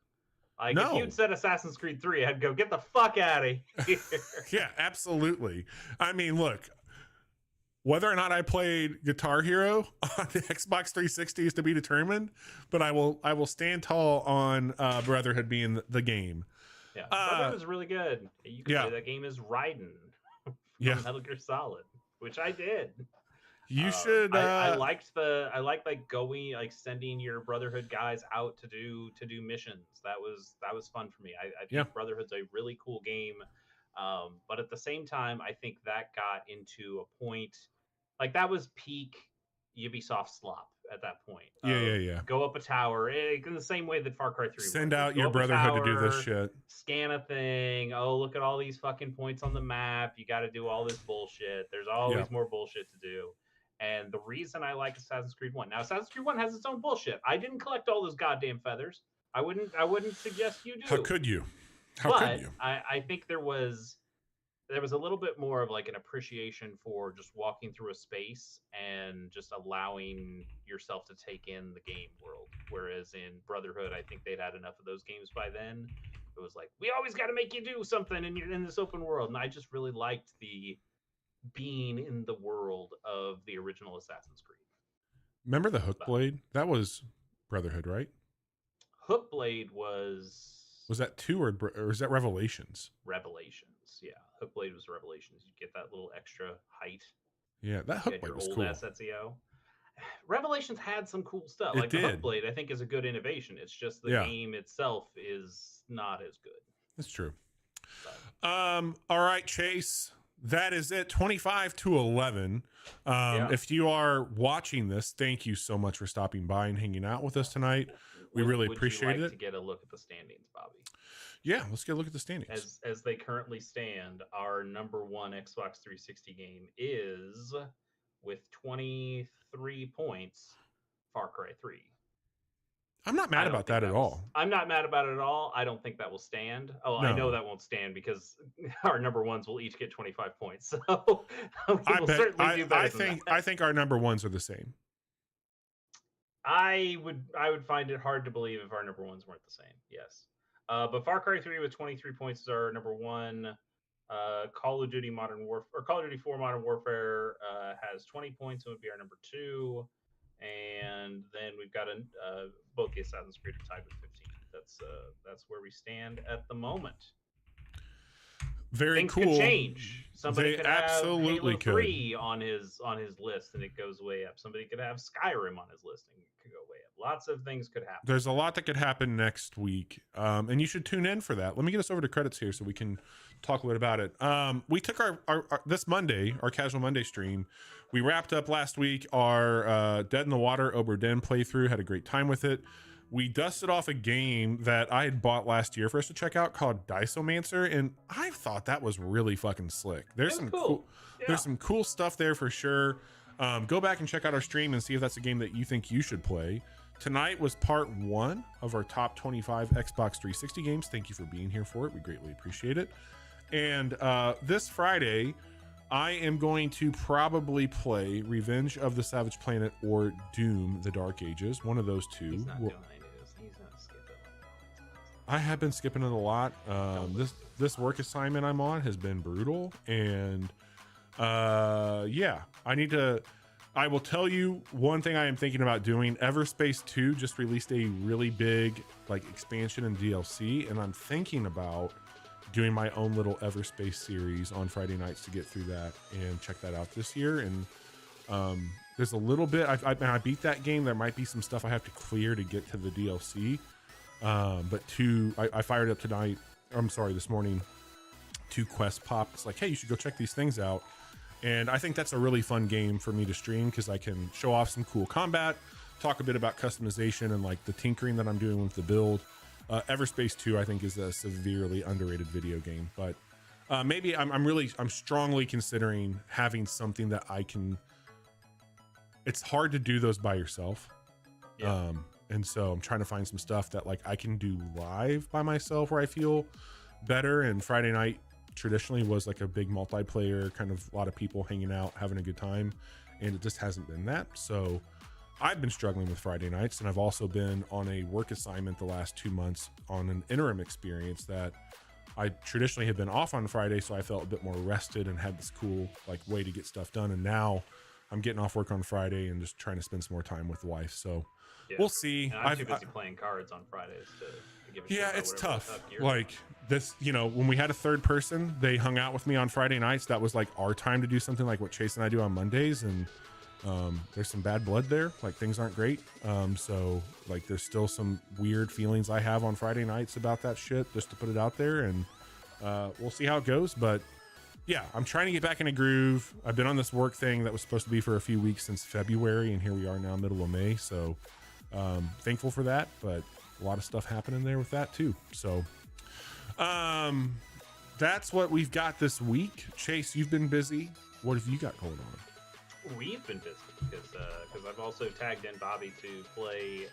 Like, no. If you'd said Assassin's Creed 3, I'd go, get the fuck out of here. Yeah, absolutely. I mean, look, whether or not I played Guitar Hero on the Xbox 360 is to be determined, but I will stand tall on Brotherhood being the game. Yeah, Brotherhood was really good. You can play that game as Raiden from Metal Gear Solid, which I did. You should. I liked going, like, sending your Brotherhood guys out to do missions. That was fun for me. I think Brotherhood's a really cool game, but at the same time, I think that got into a point. Like, that was peak Ubisoft slop at that point. Yeah. Go up a tower in the same way that Far Cry 3 Send out your Brotherhood to do this shit. Scan a thing. Oh, look at all these fucking points on the map. You got to do all this bullshit. There's always more bullshit to do. And the reason I like Assassin's Creed 1. Now, Assassin's Creed 1 has its own bullshit. I didn't collect all those goddamn feathers. I wouldn't suggest you do. How could you? I think there was a little bit more of, like, an appreciation for just walking through a space and just allowing yourself to take in the game world. Whereas in Brotherhood, I think they'd had enough of those games by then. It was like, we always got to make you do something, and you're in this open world. And I just really liked the being in the world of the original Assassin's Creed. Remember the Hookblade? That was Brotherhood, right? Hookblade was that 2 or is that Revelations? Revelations, yeah. Hookblade was Revelations. You get that little extra height. Yeah, that Hookblade was cool. SSEO. Revelations had some cool stuff. It like did. The Hookblade, I think, is a good innovation. It's just the game itself is not as good. That's true. So. All right, Chase. That is it. 25 to 11. If you are watching this, thank you so much for stopping by and hanging out with us tonight. We really appreciate it. To get a look at the standings, Bobby. Yeah, let's get a look at the standings. As they currently stand, our number 1 Xbox 360 game is, with 23 points, Far Cry 3. I'm not mad about that at all. I'm not mad about it at all. I don't think that will stand. Oh, no. I know that won't stand because our number 1s will each get 25 points. So certainly do better I think our number 1s are the same. I would find it hard to believe if our number 1s weren't the same. Yes. But Far Cry 3 with 23 points is our number 1. Call of Duty 4 Modern Warfare has 20 points and would be our number 2. And then we've got both the Assassin's Creed are tied with 15. That's where we stand at the moment. very things cool. could change. Somebody They could have absolutely Halo could. 3 on his list and it goes way up. Somebody could have Skyrim on his list and it could go way up. Lots of things could happen. There's a lot that could happen next week, and you should tune in for that. Let me get us over to credits here so we can talk a little about it. We took our this Monday, our Casual Monday stream. We wrapped up last week our Dead in the Water Obra Dinn playthrough. Had a great time with it. We dusted off a game that I had bought last year for us to check out called Diceomancer, and I thought that was really fucking slick. There's some cool there's some cool stuff there for sure. Go back and check out our stream and see if that's a game that you think you should play. Tonight was part 1 of our top 25 Xbox 360 games. Thank you for being here for it. We greatly appreciate it. And this Friday, I am going to probably play Revenge of the Savage Planet or Doom: The Dark Ages. One of those two. He's not doing any of this. He's not skipping. I have been skipping it a lot. This work assignment I'm on has been brutal, and yeah, I will tell you one thing I am thinking about doing. Everspace 2 just released a really big like expansion and DLC, and I'm thinking about doing my own little Everspace series on Friday nights to get through that and check that out this year. And there's a little bit I beat that game. There might be some stuff I have to clear to get to the DLC, but I fired up tonight. I'm sorry, this morning. 2 quests popped. It's like, hey, you should go check these things out. And I think that's a really fun game for me to stream because I can show off some cool combat, talk a bit about customization and like the tinkering that I'm doing with the build. Everspace 2 I think is a severely underrated video game, but maybe I'm strongly considering having something that I can. It's hard to do those by yourself. Yeah. And so I'm trying to find some stuff that like I can do live by myself where I feel better. And Friday night traditionally was like a big multiplayer kind of, a lot of people hanging out, having a good time, and it just hasn't been that. So I've been struggling with Friday nights, and I've also been on a work assignment the last 2 months on an interim experience that I traditionally have been off on Friday, so I felt a bit more rested and had this cool like way to get stuff done. And now I'm getting off work on Friday and just trying to spend some more time with the wife. So we'll see. And I'm too busy playing cards on Fridays to give a shit about it's whatever tough. the fuck Like this, when we had a third person, they hung out with me on Friday nights. That was like our time to do something like what Chase and I do on Mondays. And there's some bad blood there. Like things aren't great. So like there's still some weird feelings I have on Friday nights about that shit, just to put it out there. And we'll see how it goes. But yeah, I'm trying to get back in a groove. I've been on this work thing that was supposed to be for a few weeks since February, and here we are now, middle of May. So thankful for that, but a lot of stuff happening there with that too. So that's what we've got this week. Chase, you've been busy. What have you got going on? We've been busy because I've also tagged in Bobby to play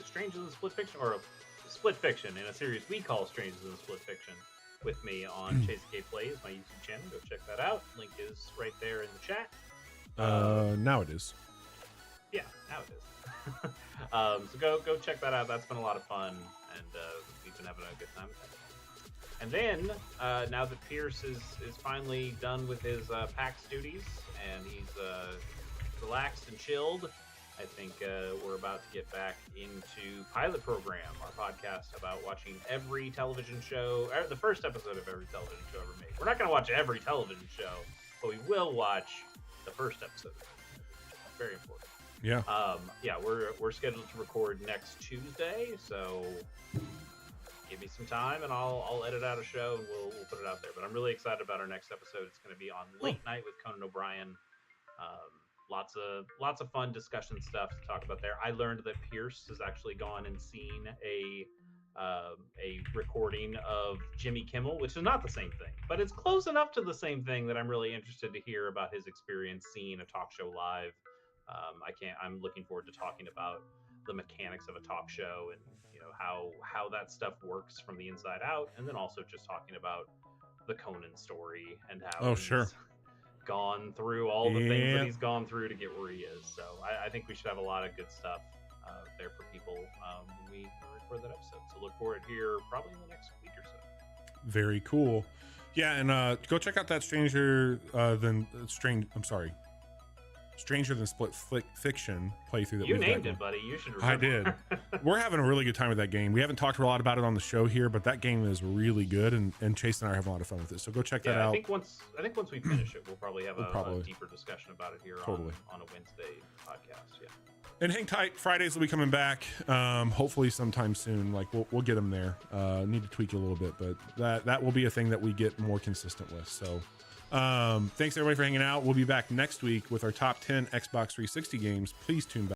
Strangers in Split Fiction, or Split Fiction in a series we call Strangers in Split Fiction, with me on Chase K Plays, my YouTube channel. Go check that out. Link is right there in the chat. Now it is. Yeah, now it is. So go check that out. That's been a lot of fun, and we've been having a good time with that. And then now that Pierce is finally done with his PAX duties and he's relaxed and chilled, I think we're about to get back into Pilot Program, our podcast about watching every television show, or the first episode of every television show ever made. We're not going to watch every television show, but we will watch the first episode. Very important. Yeah. Yeah, we're scheduled to record next Tuesday, so give me some time and I'll edit out a show and we'll put it out there. But I'm really excited about our next episode. It's going to be on Late Night with Conan O'Brien. Lots of fun discussion stuff to talk about there. I learned that Pierce has actually gone and seen a recording of Jimmy Kimmel, which is not the same thing, but it's close enough to the same thing that I'm really interested to hear about his experience seeing a talk show live. I'm looking forward to talking about the mechanics of a talk show and how that stuff works from the inside out, and then also just talking about the Conan story and how he's gone through all the things that he's gone through to get where he is. So I think we should have a lot of good stuff there for people when we record that episode. So look for it here probably in the next week or so. Very cool. Yeah, and go check out that Stranger Than Split Fiction playthrough that you we've got named going. it, buddy. You should remember. I did. We're having a really good time with that game. We haven't talked a lot about it on the show here, but that game is really good, and Chase and I are having a lot of fun with it. So go check that out. I think once we finish it, we'll probably have a deeper discussion about it here on a Wednesday podcast. Yeah. And hang tight. Fridays will be coming back. Hopefully sometime soon. Like we'll get them there. Need to tweak it a little bit, but that will be a thing that we get more consistent with. So thanks everybody for hanging out. We'll be back next week with our top 10 Xbox 360 games. Please tune back.